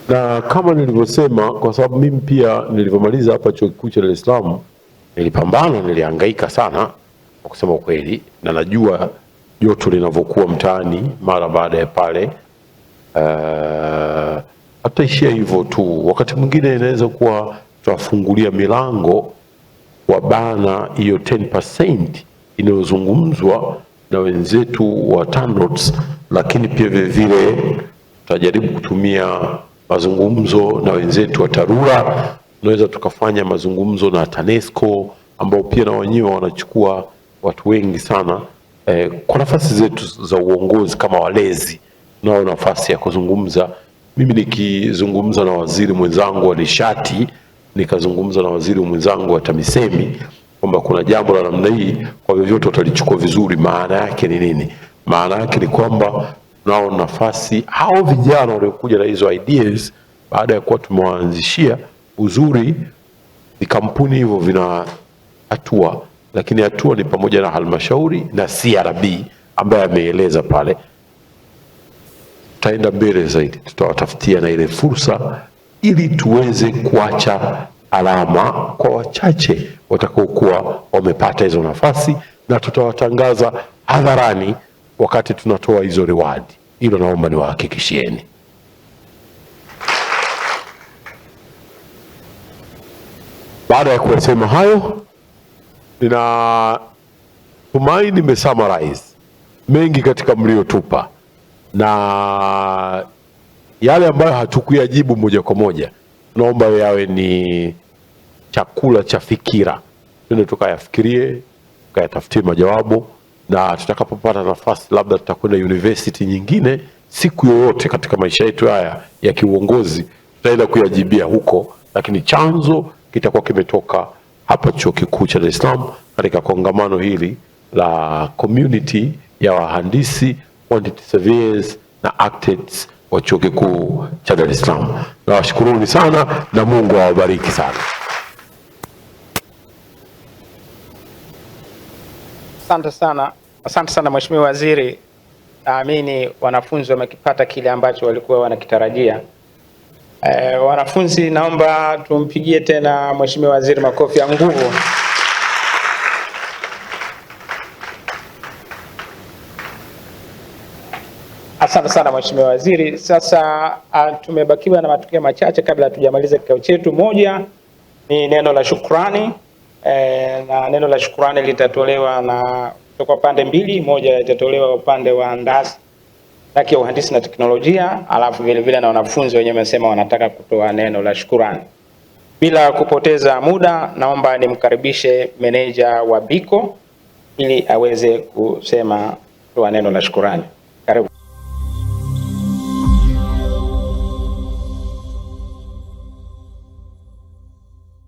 Na kama nilivyosema, kwa sababu mimi pia nilivyomaliza hapa Chuo Kikuu cha Dar es Salaam nilipambana, nilihangaika sana kwa kusema ukweli, na najua joto linavyokuwa mtaani mara baada ya pale. Hataishia hivyo tu, wakati mwingine inaweza kuwa tuwafungulia milango wa bana hiyo 10% inayozungumzwa na wenzetu wa TANROADS, lakini pia vile vile tutajaribu kutumia mazungumzo na wenzetu wa TARURA. Tunaweza tukafanya mazungumzo na TANESCO ambao pia na wenyewe wanachukua watu wengi sana kwa nafasi zetu za uongozi kama walezi. Tunao nafasi ya kuzungumza. Mimi nikizungumza na waziri mwenzangu wa nishati, nikazungumza na waziri mwenzangu wa TAMISEMI kwamba kuna jambo la namna hii, kwa vyovyote watalichukua vizuri. Maana yake ni nini? Maana yake ni kwamba tunao nafasi, hao vijana waliokuja na hizo ideas baada ya kuwa tumewaanzishia, uzuri ni kampuni hivyo vina hatua, lakini hatua ni pamoja na halmashauri na CRB ambaye ameeleza pale. Tutaenda mbele zaidi, tutawatafutia na ile fursa ili tuweze kuacha alama kwa wachache watakaokuwa wamepata hizo nafasi, na tutawatangaza hadharani wakati tunatoa hizo reward. Hilo naomba niwahakikishieni. Baada ya kusema hayo, ninatumai nimesummarize mengi katika mliotupa, na yale ambayo hatukuyajibu moja kwa moja naomba yawe ni chakula cha fikira, ndio tukayafikirie, tukayatafutie majawabu, na tutakapopata nafasi labda tutakwenda university nyingine siku yoyote katika maisha yetu haya ya kiuongozi, tutaenda kuyajibia huko, lakini chanzo kitakuwa kimetoka hapa Chuo Kikuu cha Dar es Salaam katika kongamano hili la community ya wahandisi, quantity surveyors na architects wa Chuo Kikuu cha Dar es Salaam. Nawashukuruni sana na Mungu awabariki sana. Asante sana Mheshimiwa Waziri. Naamini wanafunzi wamekipata kile ambacho walikuwa wanakitarajia. Wanafunzi, naomba tumpigie tena Mheshimiwa Waziri makofi ya nguvu. Asante sana Mheshimiwa Waziri. Sasa tumebakiwa na matukio machache kabla hatujamaliza kikao chetu. Moja ni neno la shukrani, na neno la shukrani litatolewa na kutoka pande mbili. Moja itatolewa upande wa ndasi ya uhandisi na teknolojia, alafu vile vile na wanafunzi wenyewe wamesema wanataka kutoa neno la shukrani. Bila kupoteza muda, naomba nimkaribishe meneja wa BICO ili aweze kusema toa neno la shukurani.